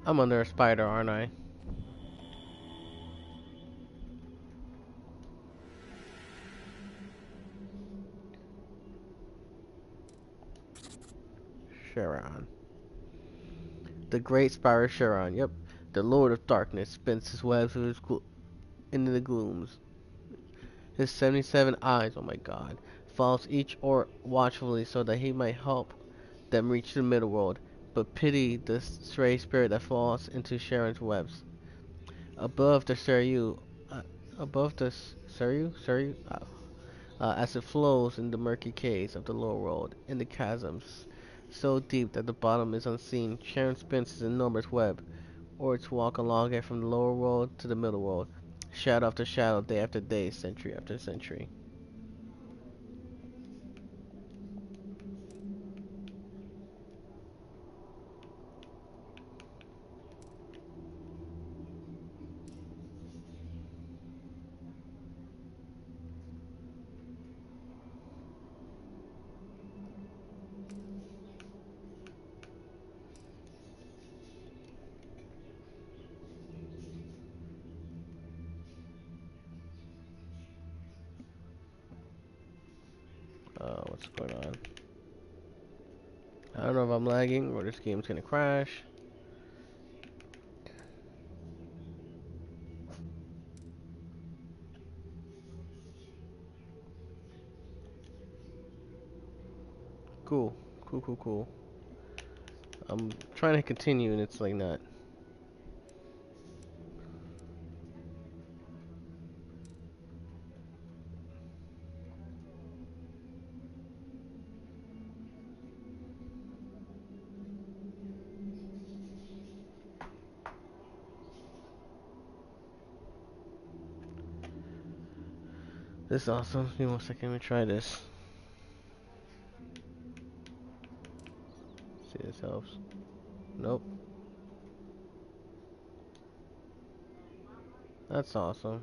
[SPEAKER 1] I'm under a spider, aren't I? Charon. The great spider Charon, yep. The Lord of Darkness spins his webs into the glooms. His 77 eyes, oh my god, follows each orc watchfully so that he might help them reach the middle world. But pity the stray spirit that falls into Charon's webs. Above the Seru, uh, above the as it flows in the murky caves of the lower world, in the chasms so deep that the bottom is unseen, Charon spins his enormous web. Orcs walk along it from the lower world to the middle world, shadow after shadow, day after day, century after century. What's going on? I don't know if I'm lagging or this game's gonna crash. Cool, cool, cool, cool. I'm trying to continue and it's like not. This is awesome. Give me 1 second, let me try this. See if this helps. Nope. That's awesome.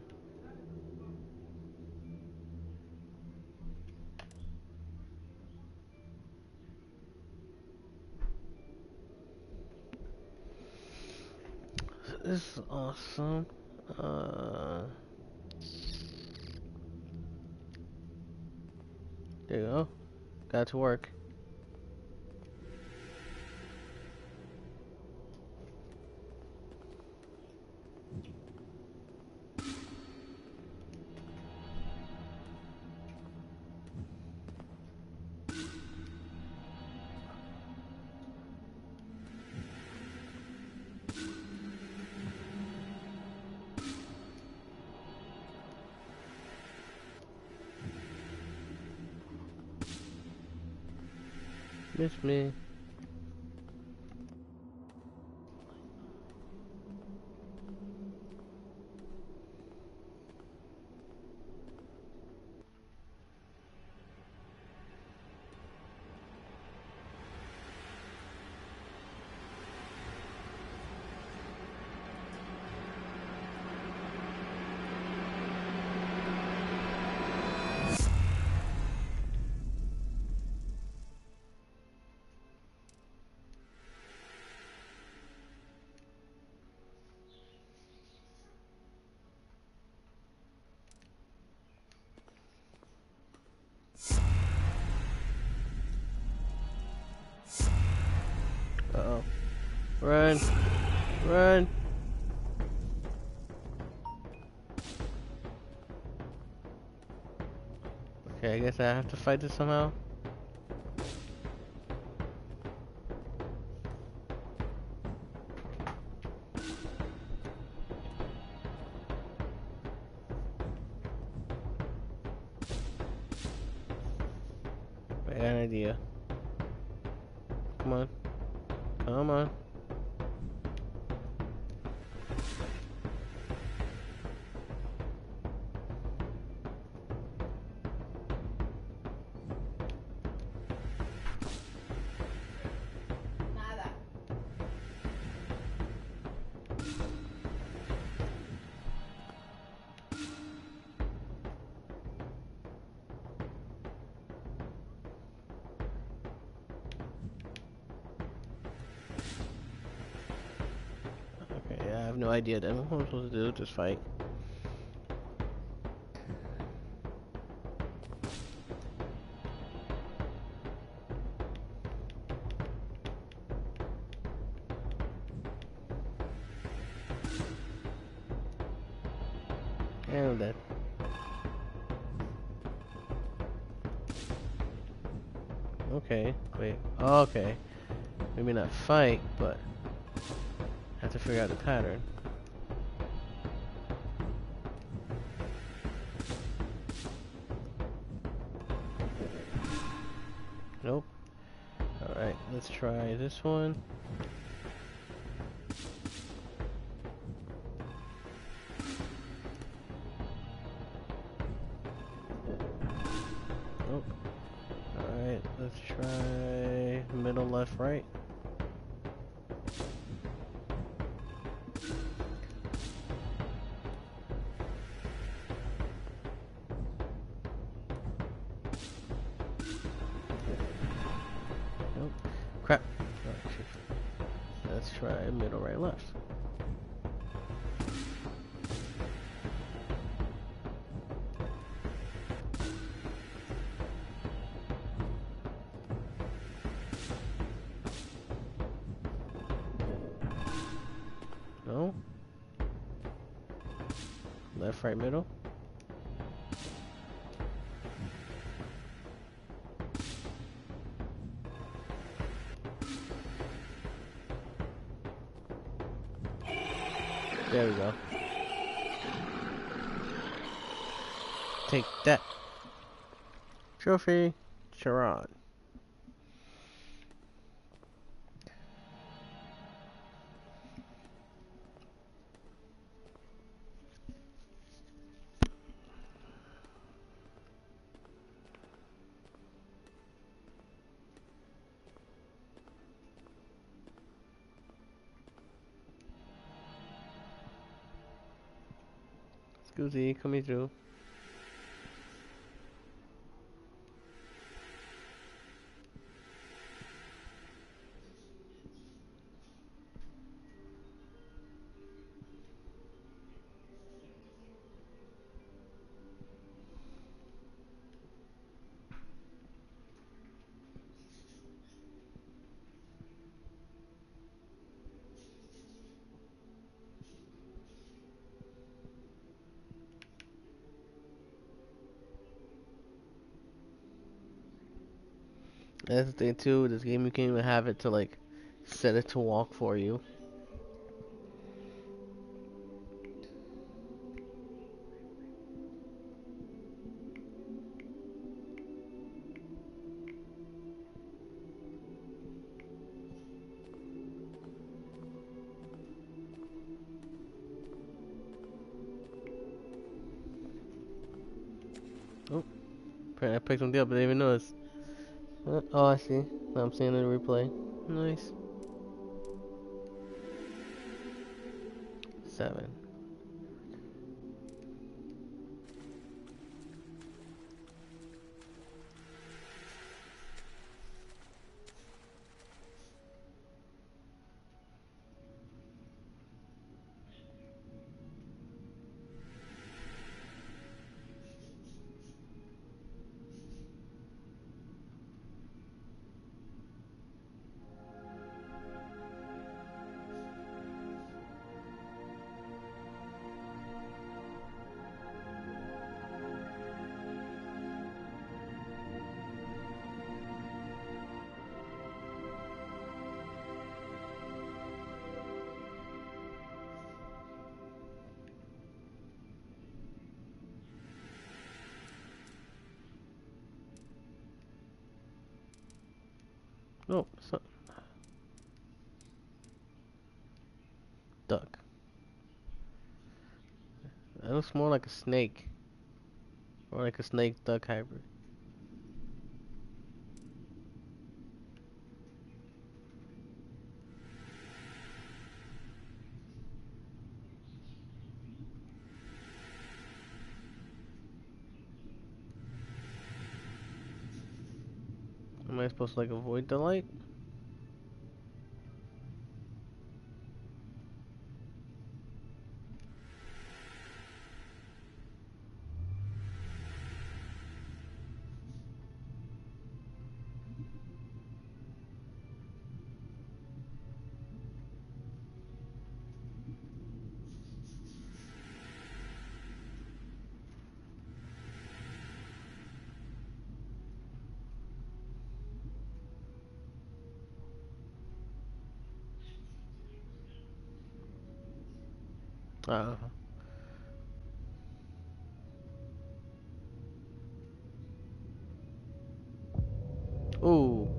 [SPEAKER 1] This is awesome. There you go. Got it to work. Miss me. Run. Run. Okay, I guess I have to fight this somehow. I got an idea. Come on. Come on. Okay, yeah, I have no idea then. What am I supposed to do? Just fight. And I'm dead. Okay, wait. Okay. Maybe not fight, but have to figure out the pattern. Nope. Alright, let's try this one. Nope. Alright, let's try middle, left, right. Nope. Crap. Oh, shoot. Let's try middle, right, left. No. Left, right, middle. There we go. Take that. Trophy. Charon. Scusi, coming through. That's the thing too, with this game you can't even have it to like set it to walk for you. Oh, apparently I picked something up, but I didn't even notice. Oh, I see. Now I'm seeing the replay. Nice. 7. Oh, so duck. That looks more like a snake. Or like a snake duck hybrid. Am I supposed to like avoid the light? Uh Ooh,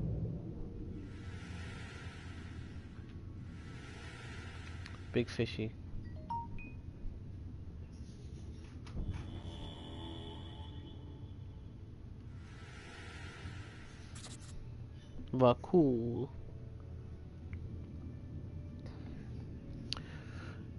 [SPEAKER 1] big fishy. Cool.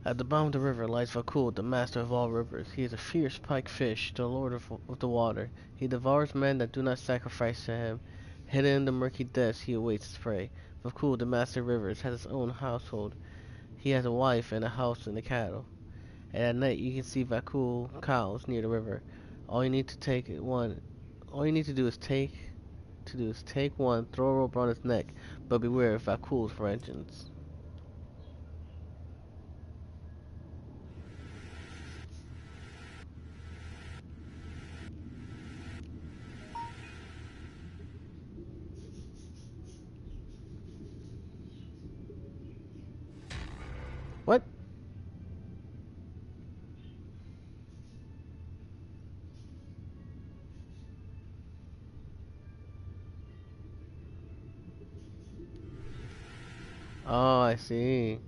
[SPEAKER 1] At the bottom of the river lies Vakul, the master of all rivers. He is a fierce pike fish, the lord of the water. He devours men that do not sacrifice to him. Hidden in the murky depths, he awaits his prey. Vakul, the master of rivers, has his own household. He has a wife and a house and a cattle. And at night, you can see Vakul cows near the river. All you need to take one. All you need to do is take one, throw a rope around his neck, but beware of Vakul's vengeance. What? Oh, I see.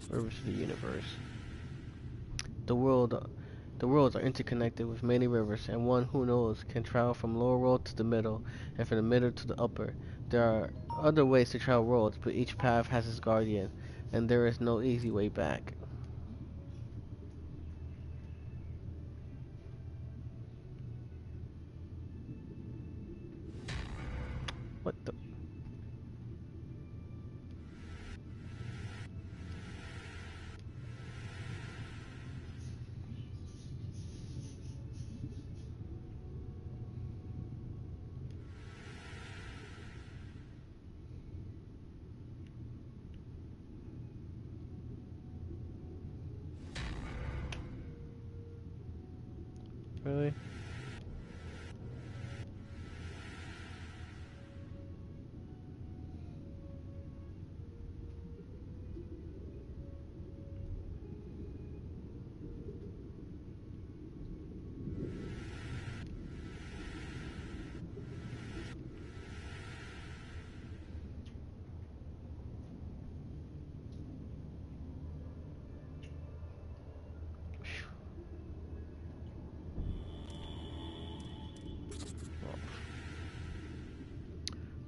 [SPEAKER 1] Rivers of the universe. The world, the worlds are interconnected with many rivers, and one who knows can travel from lower world to the middle, and from the middle to the upper. There are other ways to travel worlds, but each path has its guardian, and there is no easy way back. What the? Really?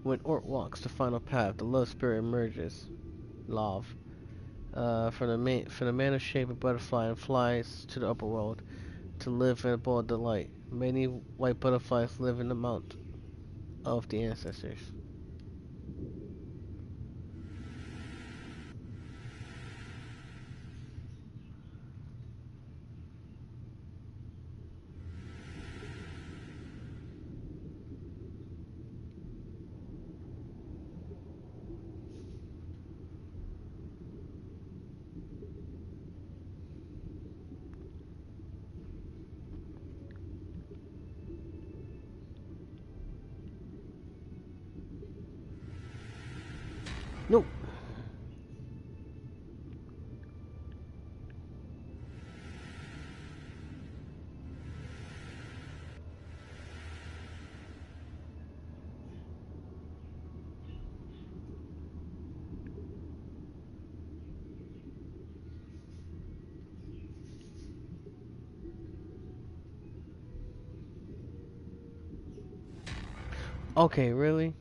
[SPEAKER 1] When Ort walks the final path, the love spirit emerges, love, from the man of shape of butterfly and flies to the upper world to live in abode of delight. Many white butterflies live in the mount of the ancestors. No. Okay, really?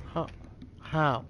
[SPEAKER 1] Huh? How?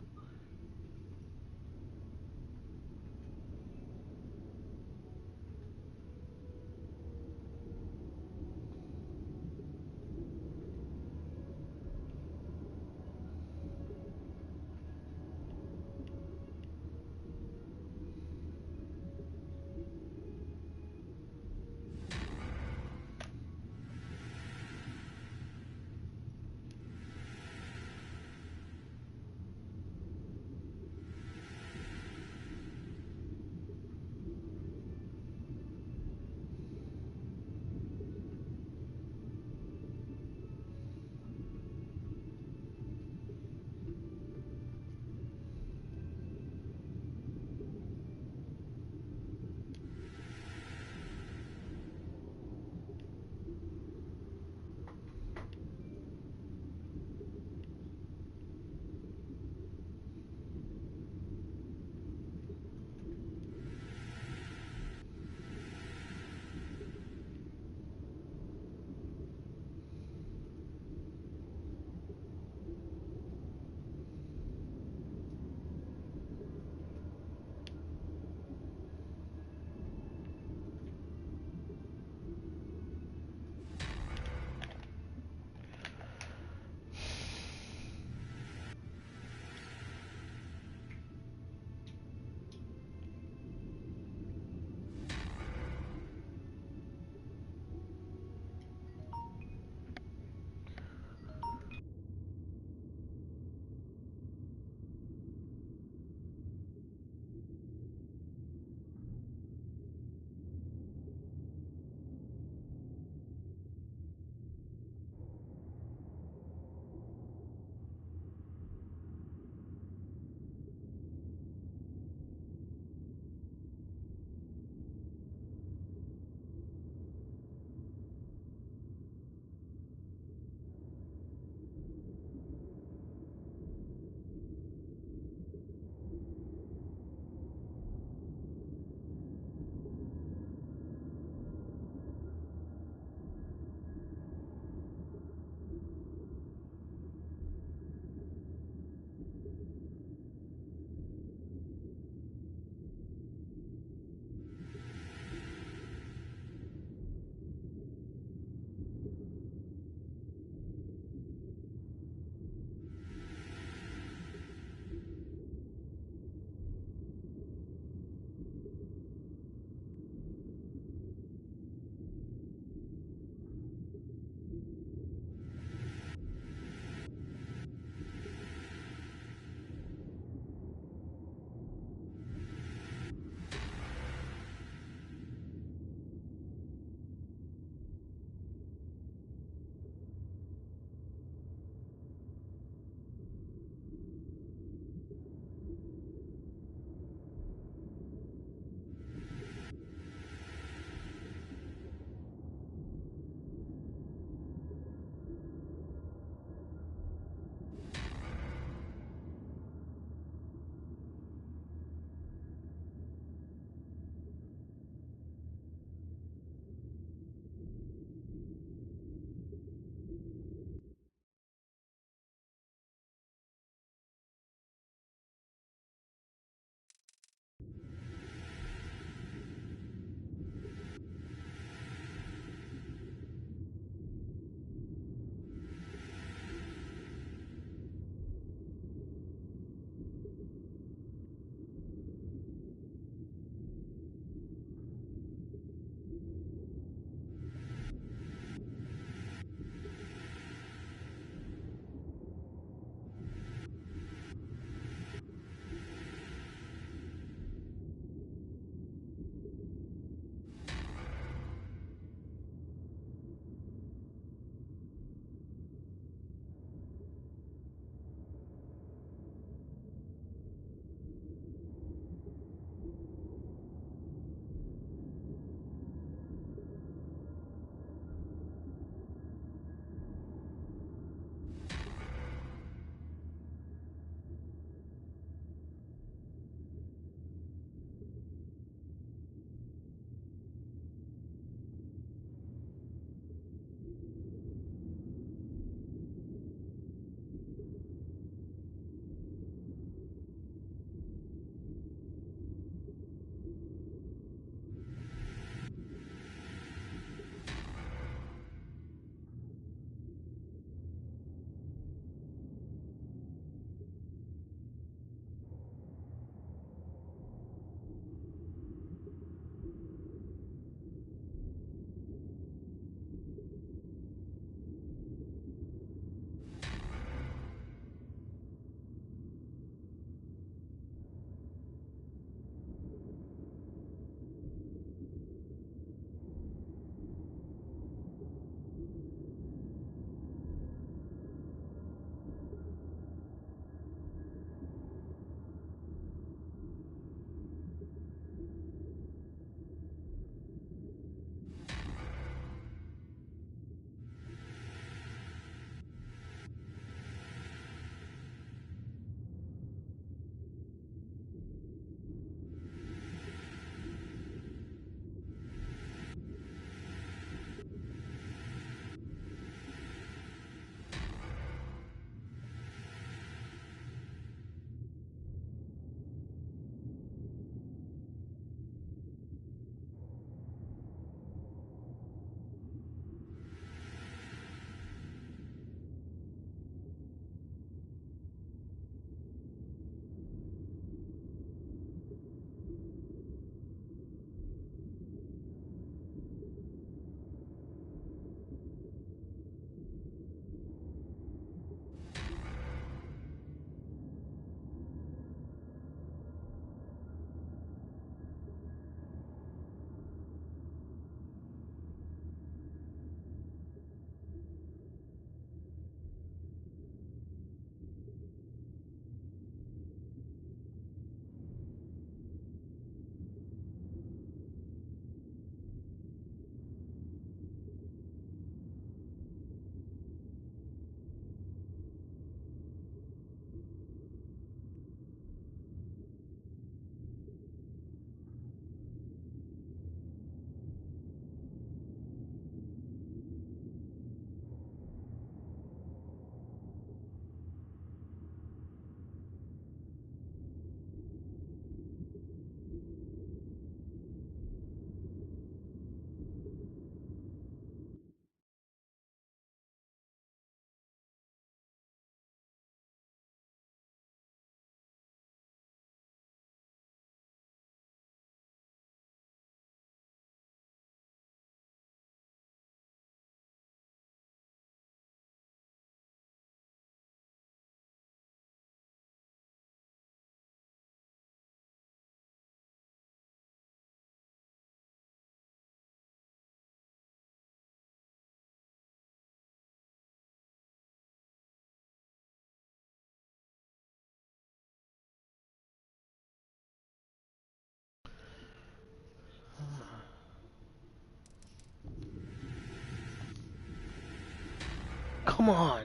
[SPEAKER 1] Come on.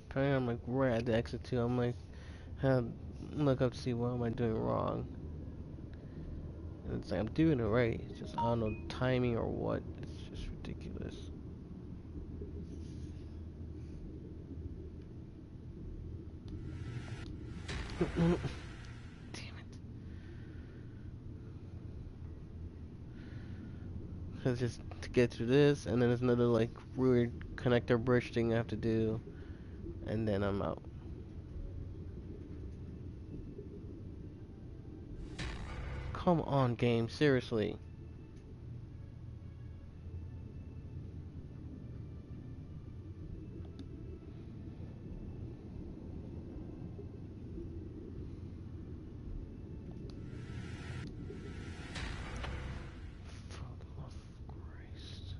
[SPEAKER 1] Apparently I'm like right at the exit too. I'm like, look up to see what am I doing wrong. And it's like I'm doing it right. It's just I don't know timing or what. It's just ridiculous. Damn it. Cause just to get through this, and then there's another like weird connector bridge thing I have to do, and then I'm out. Come on, game, seriously. For the love of Christ.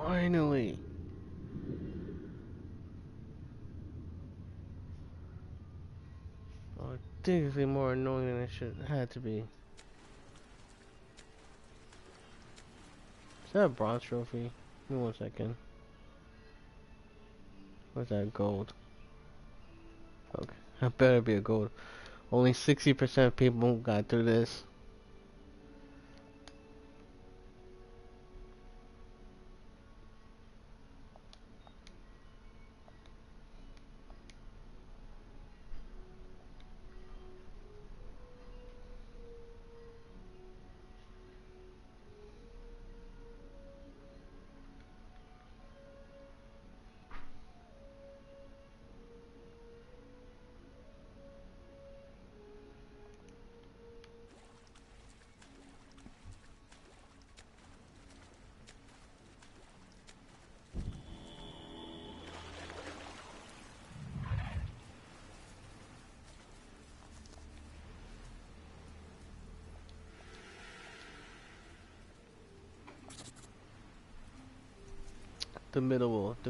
[SPEAKER 1] Finally. Oh, this is more annoying than it should had to be. Is that a bronze trophy? Give me 1 second. Where's that gold? Okay, that better be a gold. Only 60% of people got through this. The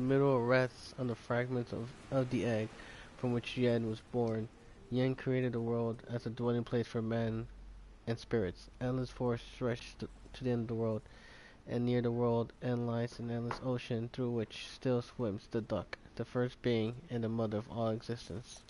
[SPEAKER 1] middle rests on the fragments of the egg from which Yen was born. Yen created the world as a dwelling place for men and spirits. Endless forest stretched to the end of the world, and near the world end lies an endless ocean through which still swims the duck, the first being and the mother of all existence.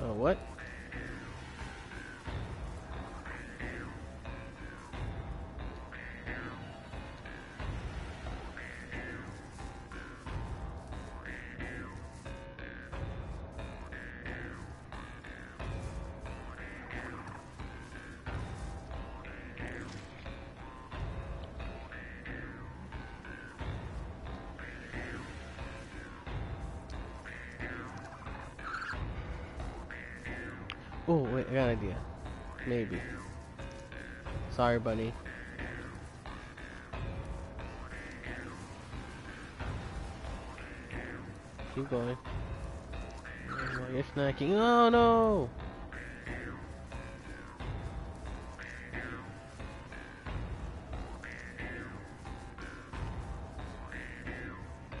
[SPEAKER 1] Oh, what? Oh, wait, I got an idea. Maybe. Sorry, bunny. Keep going. Oh, you're snacking. Oh, no!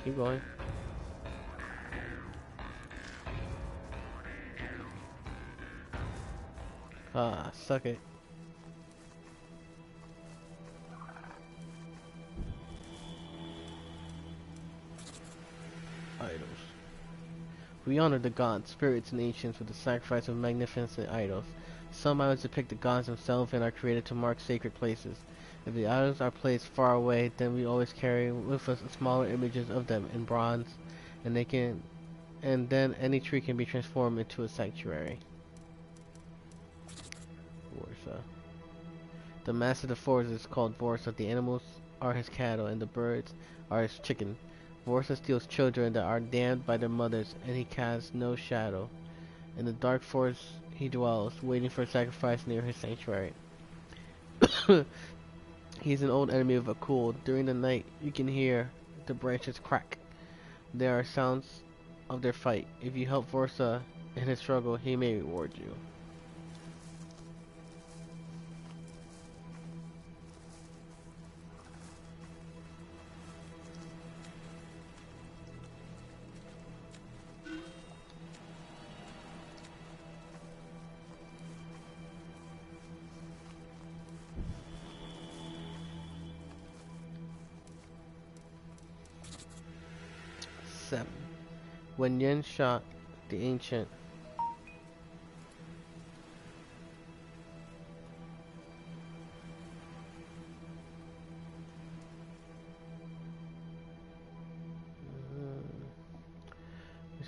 [SPEAKER 1] Keep going. Ah, suck it. Idols. We honor the gods, spirits, and ancients with the sacrifice of magnificent idols. Some idols depict the gods themselves and are created to mark sacred places. If the idols are placed far away, then we always carry with us smaller images of them in bronze, and then any tree can be transformed into a sanctuary. Vorsa. The master of the forest is called Vorsa. The animals are his cattle, and the birds are his chicken. Vorsa steals children that are damned by their mothers, and he casts no shadow. In the dark forest he dwells, waiting for sacrifice near his sanctuary. He's an old enemy of Akul. During the night, you can hear the branches crack. There are sounds of their fight. If you help Vorsa in his struggle, he may reward you. Seven. When Yen shot the ancient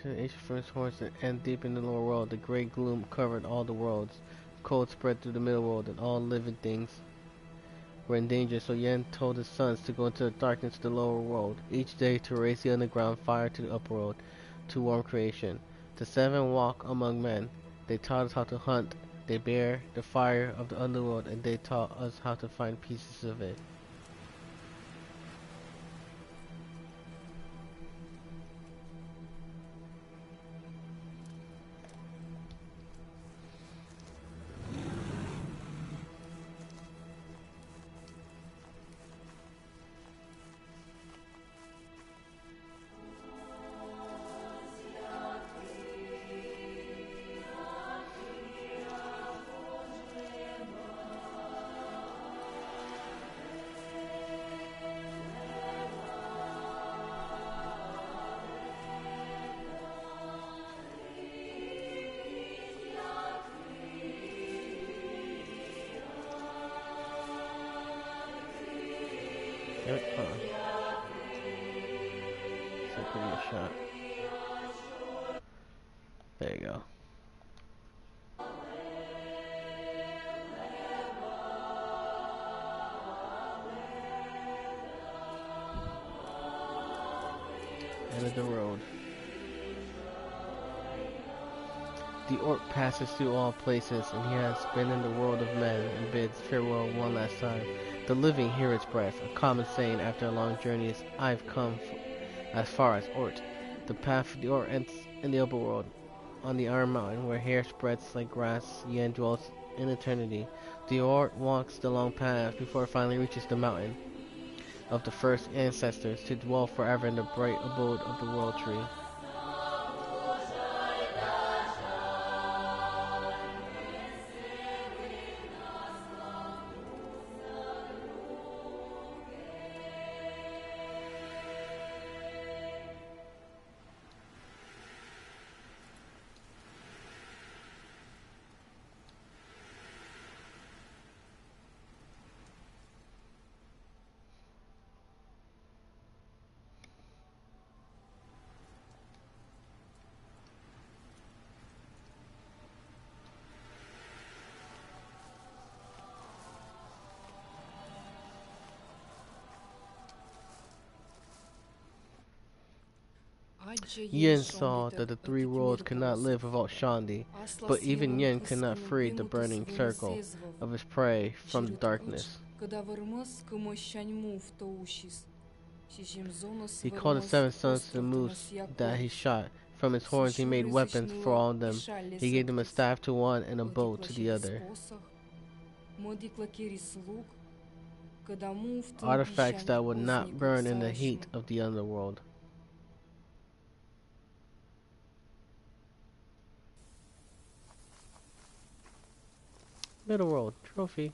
[SPEAKER 1] to issue from its horns and deep in the lower world, the great gloom covered all the worlds. Cold spread through the middle world, and all living things were in danger, so Yen told his sons to go into the darkness of the lower world, each day to raise the underground fire to the upper world, to warm creation. The seven walk among men. They taught us how to hunt. They bear the fire of the underworld, and they taught us how to find pieces of it. So pretty good shot. There you go. End of the road. The orc passes through all places, and he has been in the world of men and bids farewell one last time. The living hear its breath. A common saying after a long journey is, I've come as far as Ort. The path of the orc ends in the upper world, on the Iron Mountain, where hair spreads like grass. Yen dwells in eternity. The orc walks the long path before it finally reaches the mountain of the first ancestors to dwell forever in the bright abode of the world tree. Yen saw that the three worlds could not live without Shandi, but even Yen could not free the burning circle of his prey from the darkness. He called the seven sons to the moose that he shot. From his horns he made weapons for all of them. He gave them a staff to one and a bow to the other. Artifacts that would not burn in the heat of the underworld. Middle world trophy.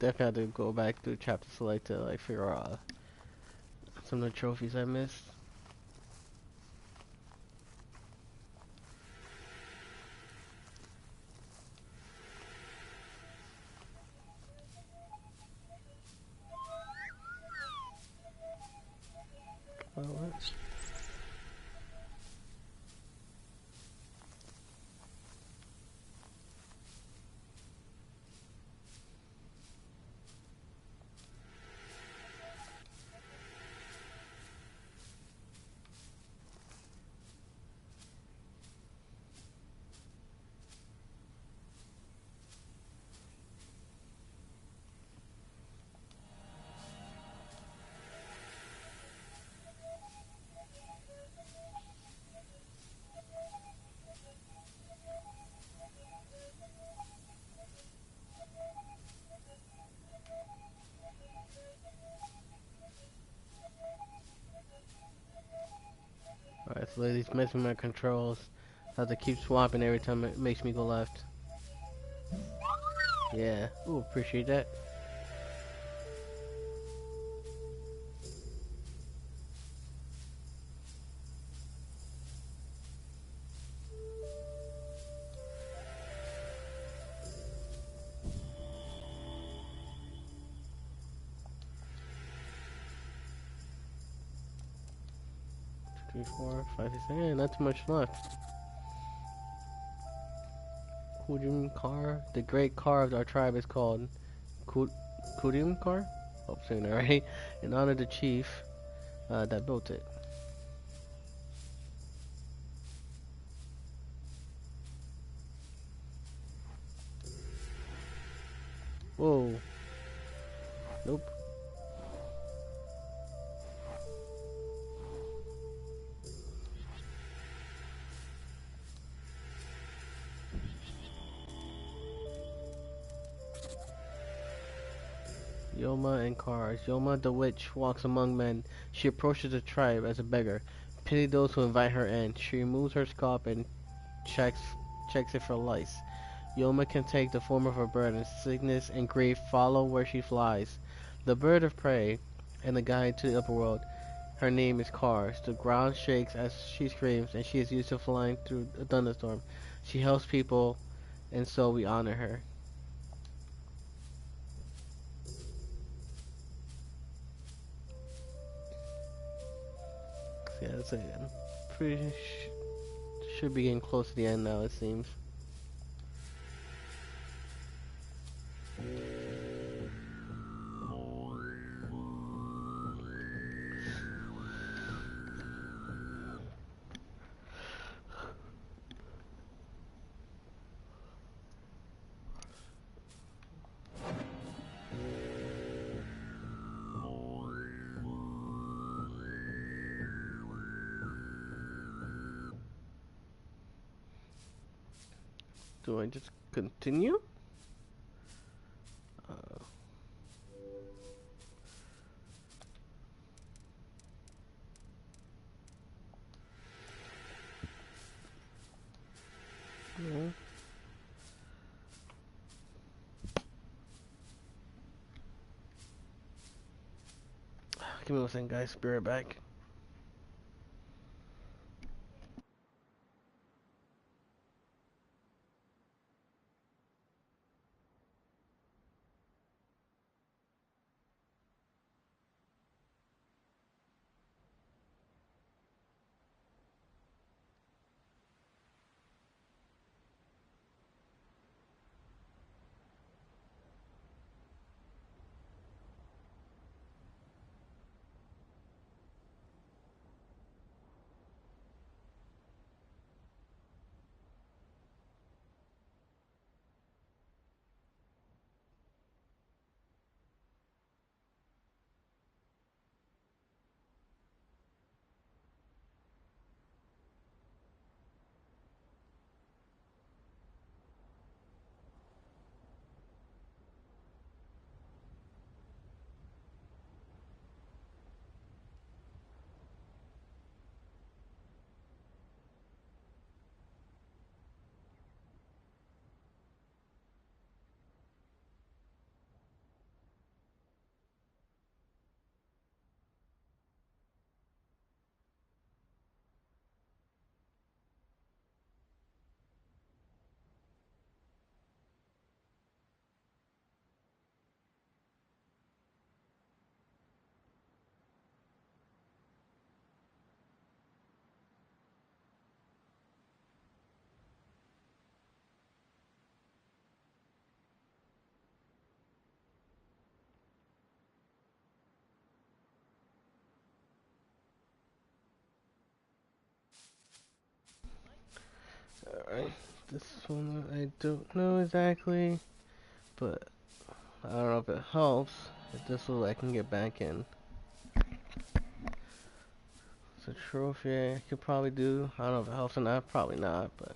[SPEAKER 1] Definitely have to go back to chapter select to like figure out some of the trophies I missed. What? Alright, so ladies messing with my controls. I have to keep swapping every time it makes me go left. Yeah. Ooh, appreciate that. Three, four, five, six, seven. Yeah, not too much left. Kudim car. The great car of our tribe is called Kudim car. Hope I'm saying that right. In honor of the chief that built it. Whoa. Nope. Yoma and cars. Yoma the witch walks among men. She approaches the tribe as a beggar. Pity those who invite her in. She removes her scalp and checks checks it for lice. Yoma can take the form of a bird, and sickness and grief follow where she flies. The bird of prey and the guide to the upper world. Her name is Cars. The ground shakes as she screams, and she is used to flying through a thunderstorm. She helps people, and so we honor her. Yeah, that's it. I'm pretty should be getting close to the end now. It seems. Do I just continue? Uh, no. Give me one second, guys. Be right back. Alright. This one I don't know exactly, but I don't know if it helps. If this will I can get back in. It's a trophy I could probably do. I don't know if it helps or not. Probably not, but.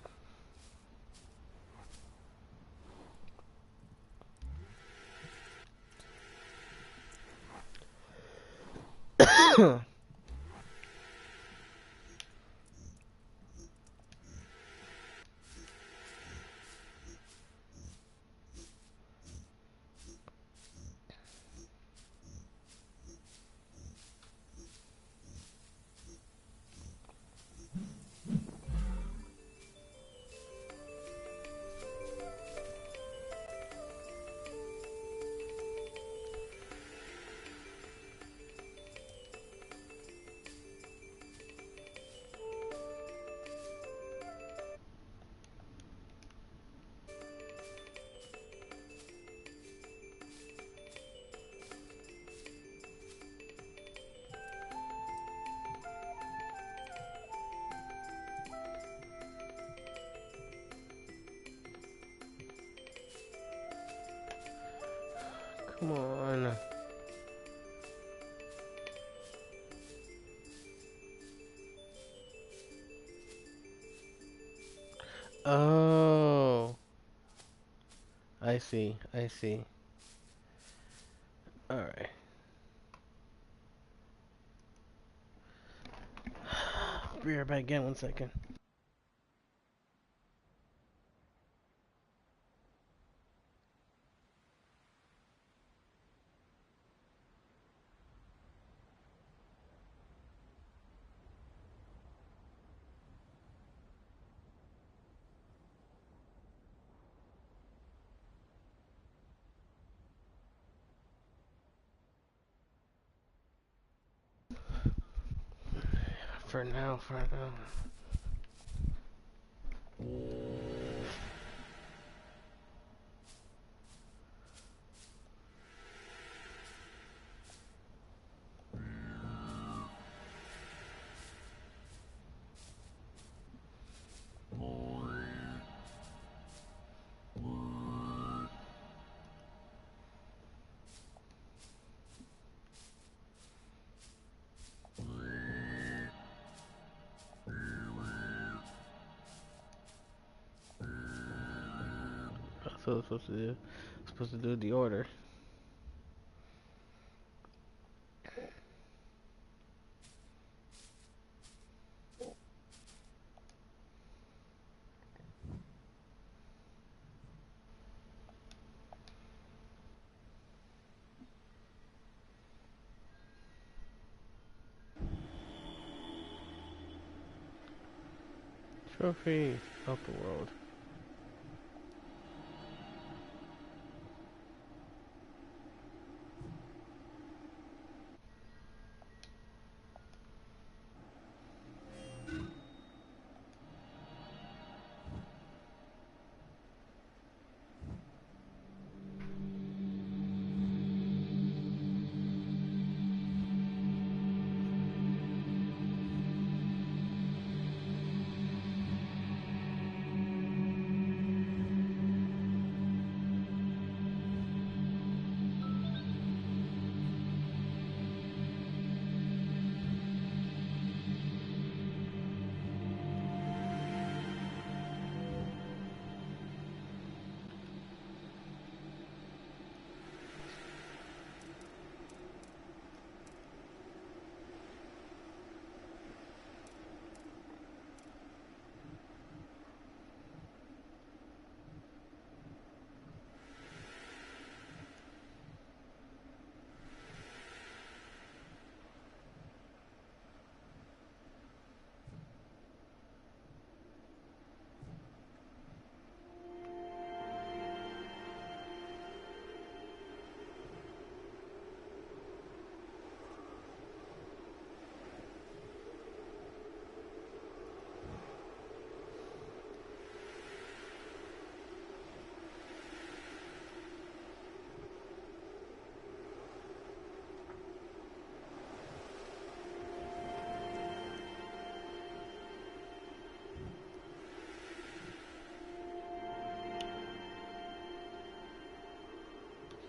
[SPEAKER 1] Come on. Oh, I see. I see. All right. Be right back again. 1 second. For now. For now. That's what I was supposed to do. Supposed to do the order. Trophy. Upper world.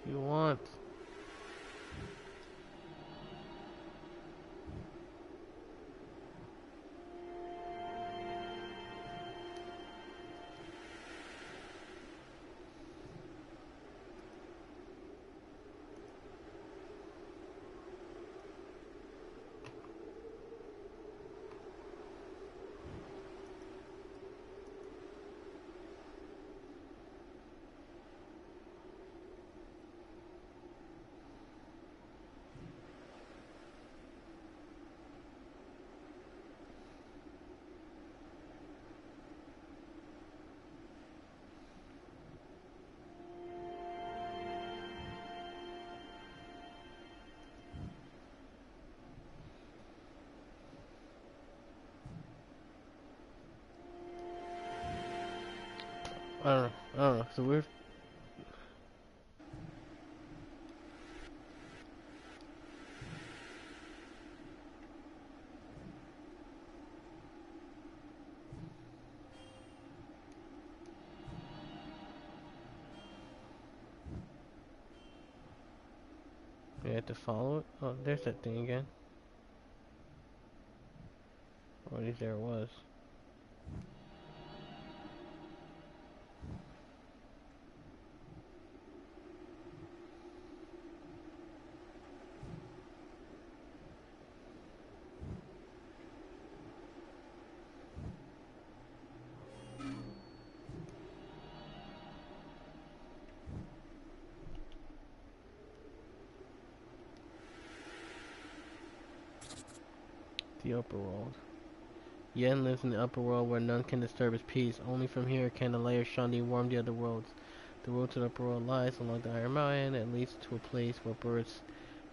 [SPEAKER 1] You want? I don't know. I don't know. So we're You have to follow it. Oh, there's that thing again. Or at least there it was. The upper world. Yen lives in the upper world where none can disturb his peace. Only from here can the layer Shandi warm the other worlds. The road to the upper world lies along the Iron Mountain and leads to a place where birds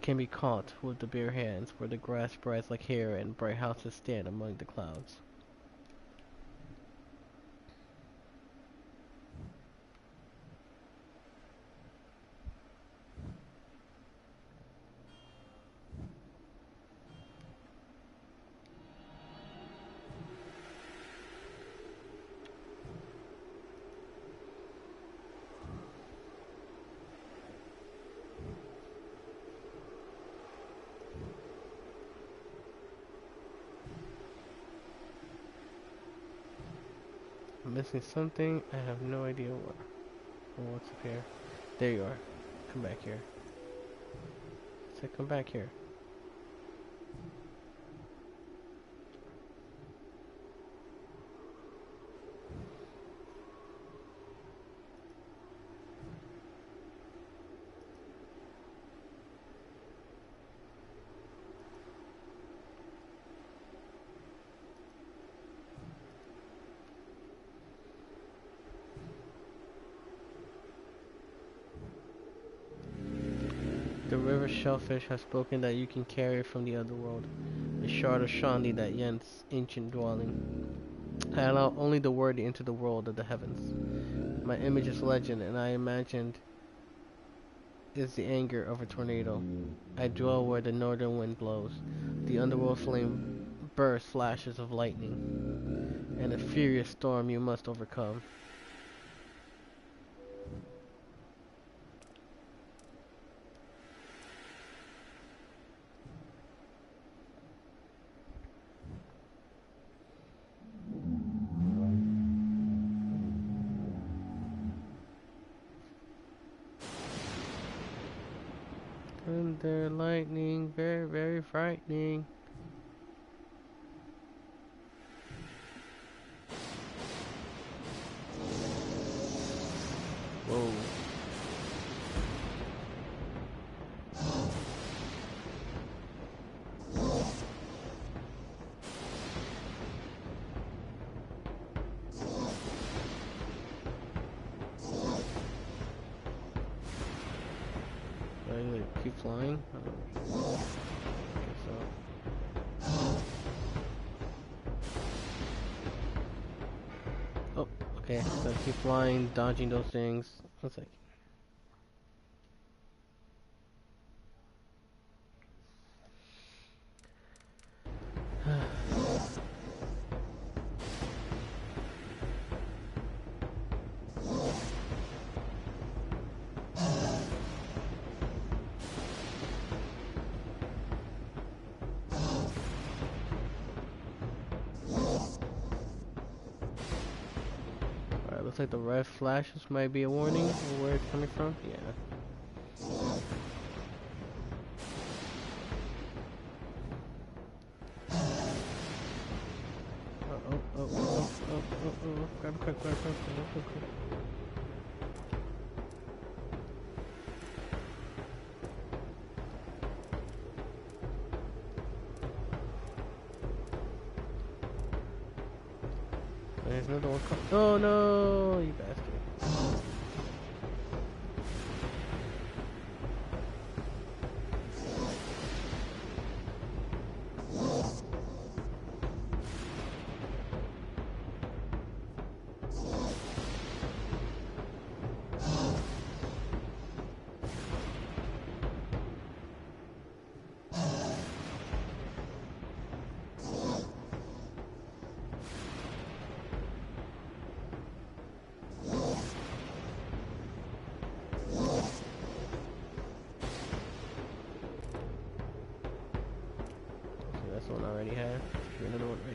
[SPEAKER 1] can be caught with the bare hands, where the grass spreads like hair and bright houses stand among the clouds. I'm missing something. I have no idea what. Oh, what's up here? There you are. Come back here. I said come back here. The river shellfish has spoken that you can carry it from the other world. A shard of Shandi, that Yen's ancient dwelling. I allow only the worthy into the world of the heavens. My image is legend, and I imagined is the anger of a tornado. I dwell where the northern wind blows. The underworld flame bursts flashes of lightning, and a furious storm you must overcome. Thunder, lightning, very, very frightening. Whoa. Do I like keep flying? I guess so. Oh, okay. So keep flying, dodging those things. One sec. Alright, looks like the red flashes might be a warning of where it's coming from. Yeah. Oh. Grab it quick. There's another one coming. Oh no, you bastard.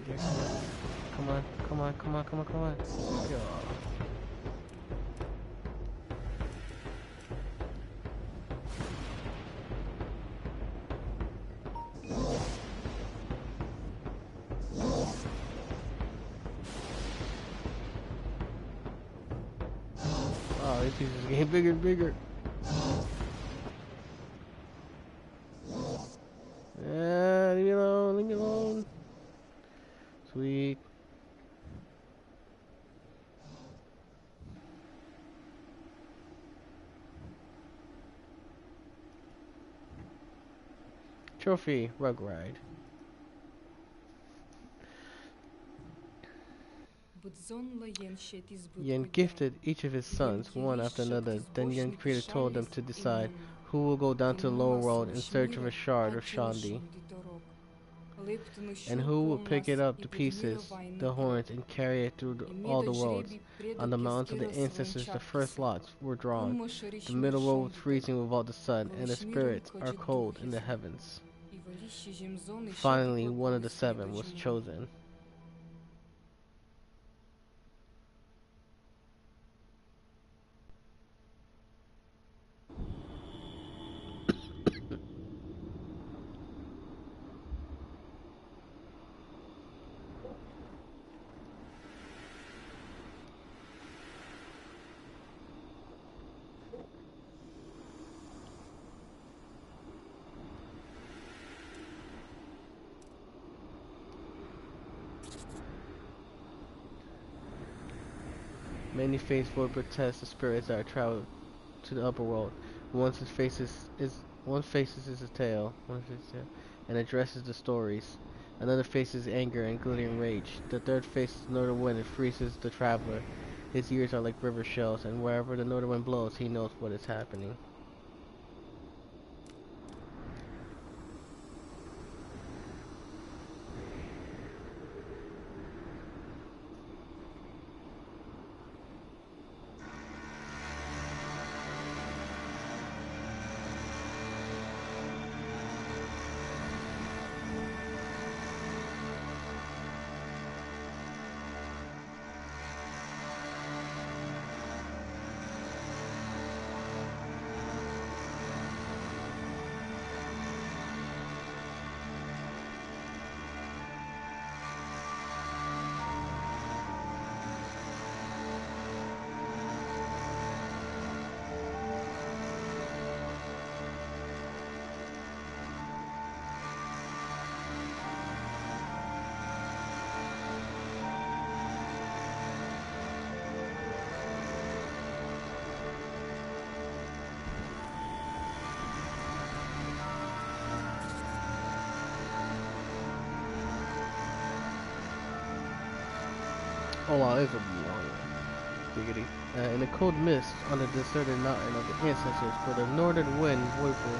[SPEAKER 1] dear. Come on, come on, come on, come on, come on. Go. Oh, these pieces are getting bigger and bigger. Leave me alone, leave me alone. Sweet. Trophy, rug ride. Yen gifted each of his sons, one after another. Then Yen Creator told them to decide who will go down to the lower world in search of a shard of Shandi, and who will pick it up to pieces, the horns, and carry it through all the worlds. On the mountains of the ancestors, the first lots were drawn. The middle world was freezing without the sun, and the spirits are cold in the heavens. Finally, one of the seven was chosen. Many faithful protest the spirits that are traveled to the upper world. One faces his tail, and addresses the stories. Another faces anger and glittering rage. The third faces northern wind and freezes the traveler. His ears are like river shells, and wherever the northern wind blows, he knows what is happening. Oh wow, it's a long one. Giggity. In a cold mist on the deserted mountain of the ancestors, where the northern wind whirlpool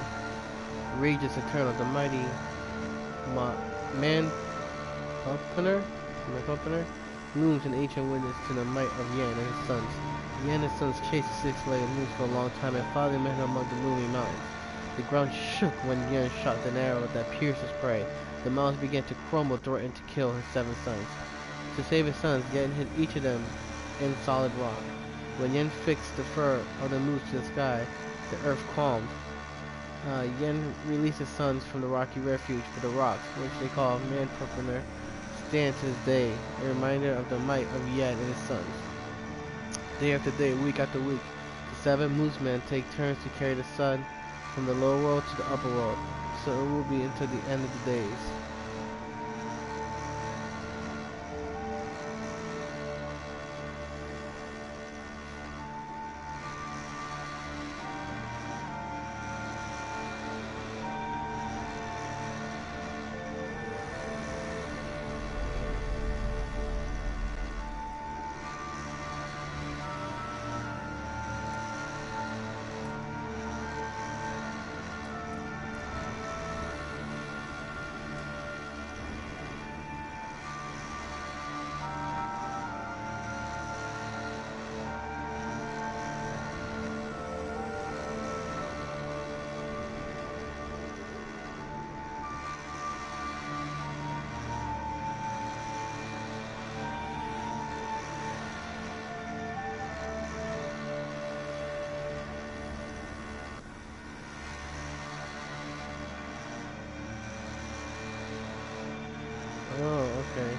[SPEAKER 1] rages eternal, the mighty man opener looms an ancient witness to the might of Yan and his sons. Yan and his sons chased the six-legged moose for a long time and finally met him among the looming mountains. The ground shook when Yan shot an arrow that pierced his prey. The mountains began to crumble, threatening to kill his 7 sons. To save his sons, Yen hid each of them in solid rock. When Yen fixed the fur of the moose to the sky, the earth calmed. Yen released his sons from the rocky refuge, for the rocks, which they call Man-Purpiner, stand to this day, a reminder of the might of Yen and his sons. Day after day, week after week, the 7 Moosemen take turns to carry the sun from the lower world to the upper world, so it will be until the end of the days. Okay.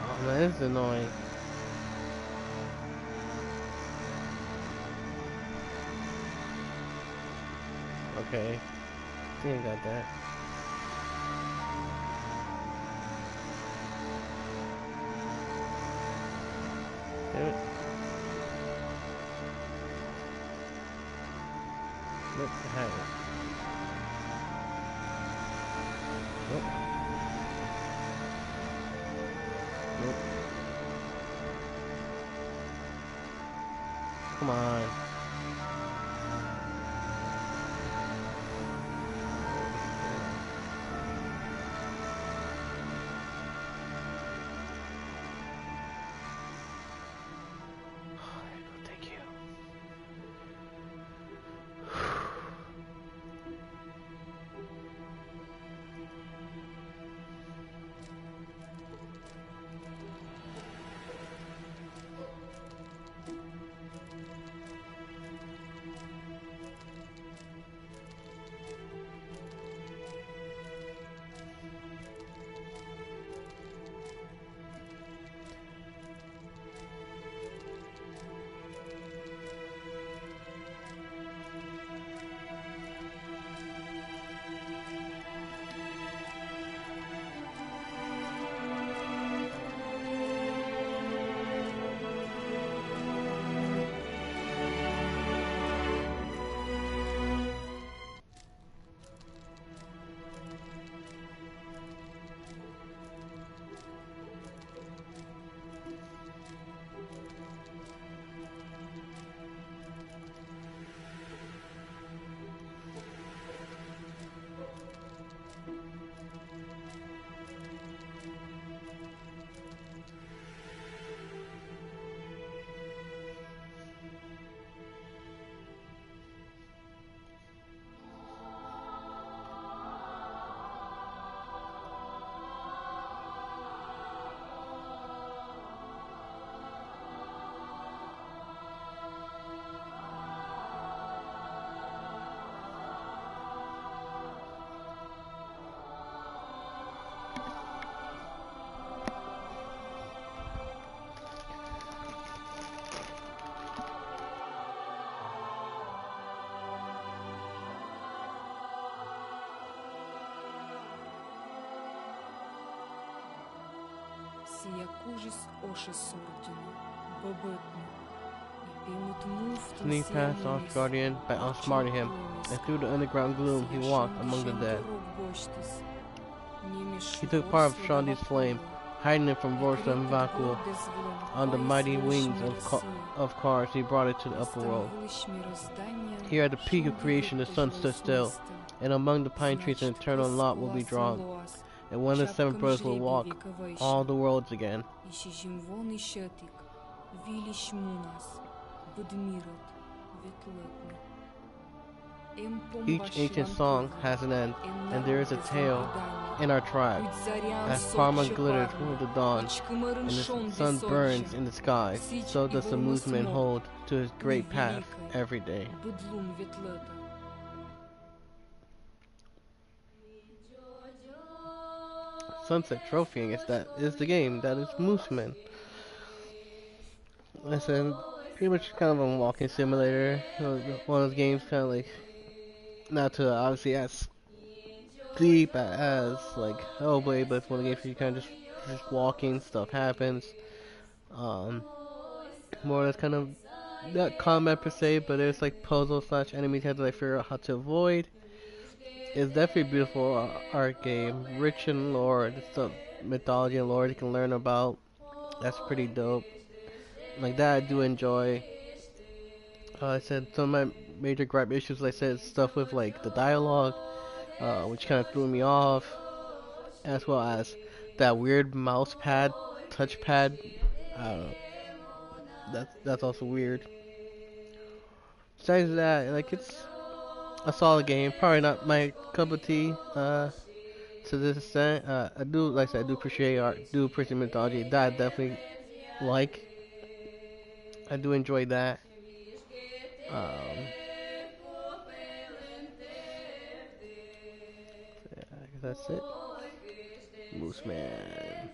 [SPEAKER 1] Oh man, this is annoying. Okay. Think I got that. Damn it. Nope, I had it. Nope, nope. Come on. There you go, thank you.
[SPEAKER 2] Sija kužis ošis ordinu, bobotnu, I pimut muftan
[SPEAKER 1] Sneak past
[SPEAKER 2] siamunis,
[SPEAKER 1] Guardian by outsmarting him, and through the underground gloom he walked among the dead. He took part of Shandi's flame, hiding it from Vorsa and Vakul. On the mighty wings of cars, he brought it to the upper world. Here at the peak of creation, the sun stood still, and among the pine trees an eternal lot will be drawn, and when the seven brothers will walk all the worlds again. Each ancient song has an end, and there is a tale in our tribe. As Karma glitters with the dawn, and the sun burns in the sky, so does the Mooseman hold to his great path every day. Sunset Trophying is the game that is Mooseman. Listen, pretty much kind of a walking simulator. One of those games kind of like not to obviously as deep as like Hellblade, but it's one of the games where you kind of just walking, stuff happens. Um, More or less kind of not combat per se, but it's like puzzle slash enemies you have to like figure out how to avoid. It's definitely a beautiful art game, rich in lore. It's the mythology and lore you can learn about. That's pretty dope. Like that, I do enjoy. I said some of my major gripe issues, like I said, stuff with like the dialogue, which kind of threw me off, as well as that weird mouse pad, touchpad. I don't know. That's also weird. Besides that, like it's a solid game. Probably not my cup of tea. To this extent, I do like I said, I do appreciate art, do appreciate mythology. That I definitely like. I do enjoy that. Um, that's it. Mooseman.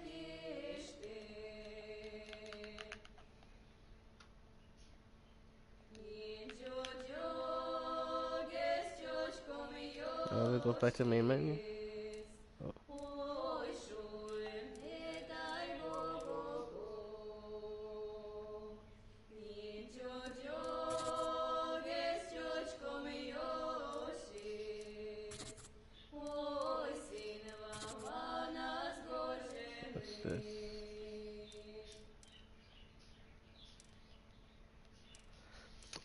[SPEAKER 1] Oh, it goes back to the main menu. Oh. What's this?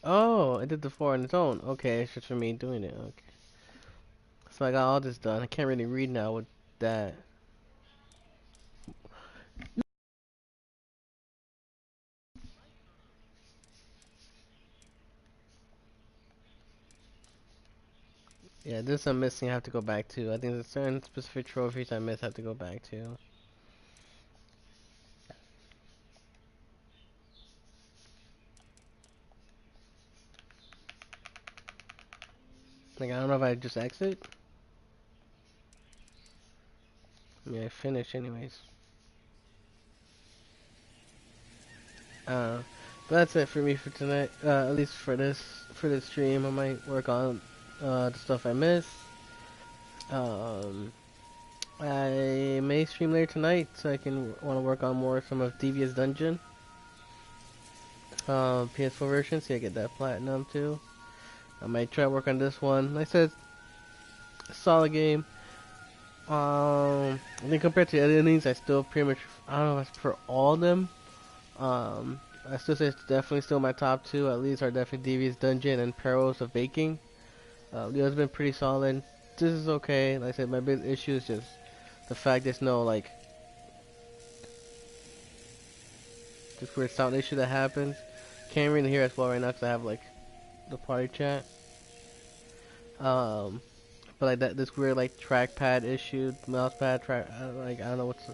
[SPEAKER 1] Oh, it did the 4 on its own. Okay, it's just for me doing it. Okay. So I got all this done. I can't really read now with that. Yeah, this I'm missing. I have to go back to. I think there's certain specific trophies I miss. I have to go back to. Like I don't know if I just exit. Yeah, I finish anyways. Uh, but that's it for me for tonight. At least for this stream, I might work on the stuff I miss. Um, I may stream later tonight, so I can want to work on more some of Devious Dungeon. PS4 version, see I get that platinum too. I might try to work on this one. Like I said, solid game. I think compared to the other endings, I still pretty much, I don't know if it's for all of them. I still say it's definitely still my top two. At least are definitely Devious Dungeon and Perils of Baking. The other's been pretty solid. This is okay. Like I said, my big issue is just the fact there's no like this weird sound issue that happens. Can't really hear as well right now because I have like the party chat. Um, but like that this weird like trackpad issue, mouse pad track. Like I don't know what's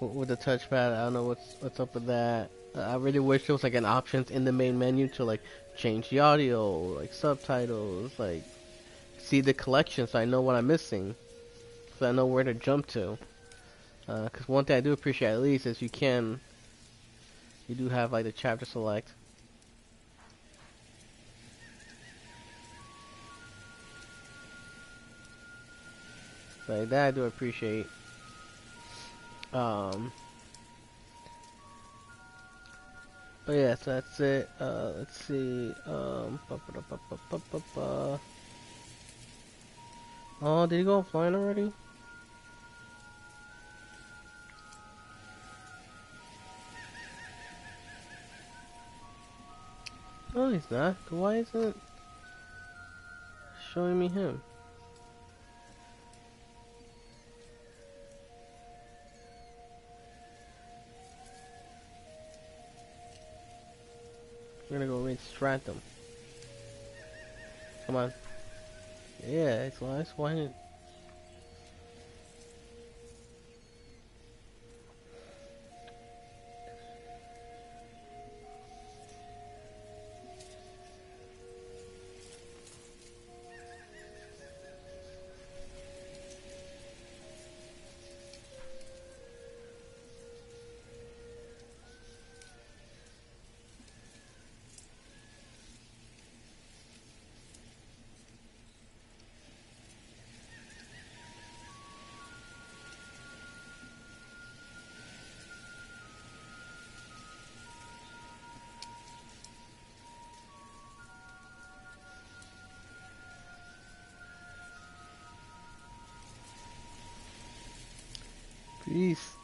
[SPEAKER 1] with the touchpad. I don't know what's up with that. I really wish there was like an option in the main menu to like change the audio, like subtitles, like see the collection so I know what I'm missing, so I know where to jump to. Because one thing I do appreciate at least is you do have like the chapter select. So like, that I do appreciate. Um, but yeah, so that's it. Let's see. Oh, did he go offline already? No, he's not. Why isn't it showing me him? We're gonna go read Stratum. Come on. Yeah, it's nice. Why didn't... Peace.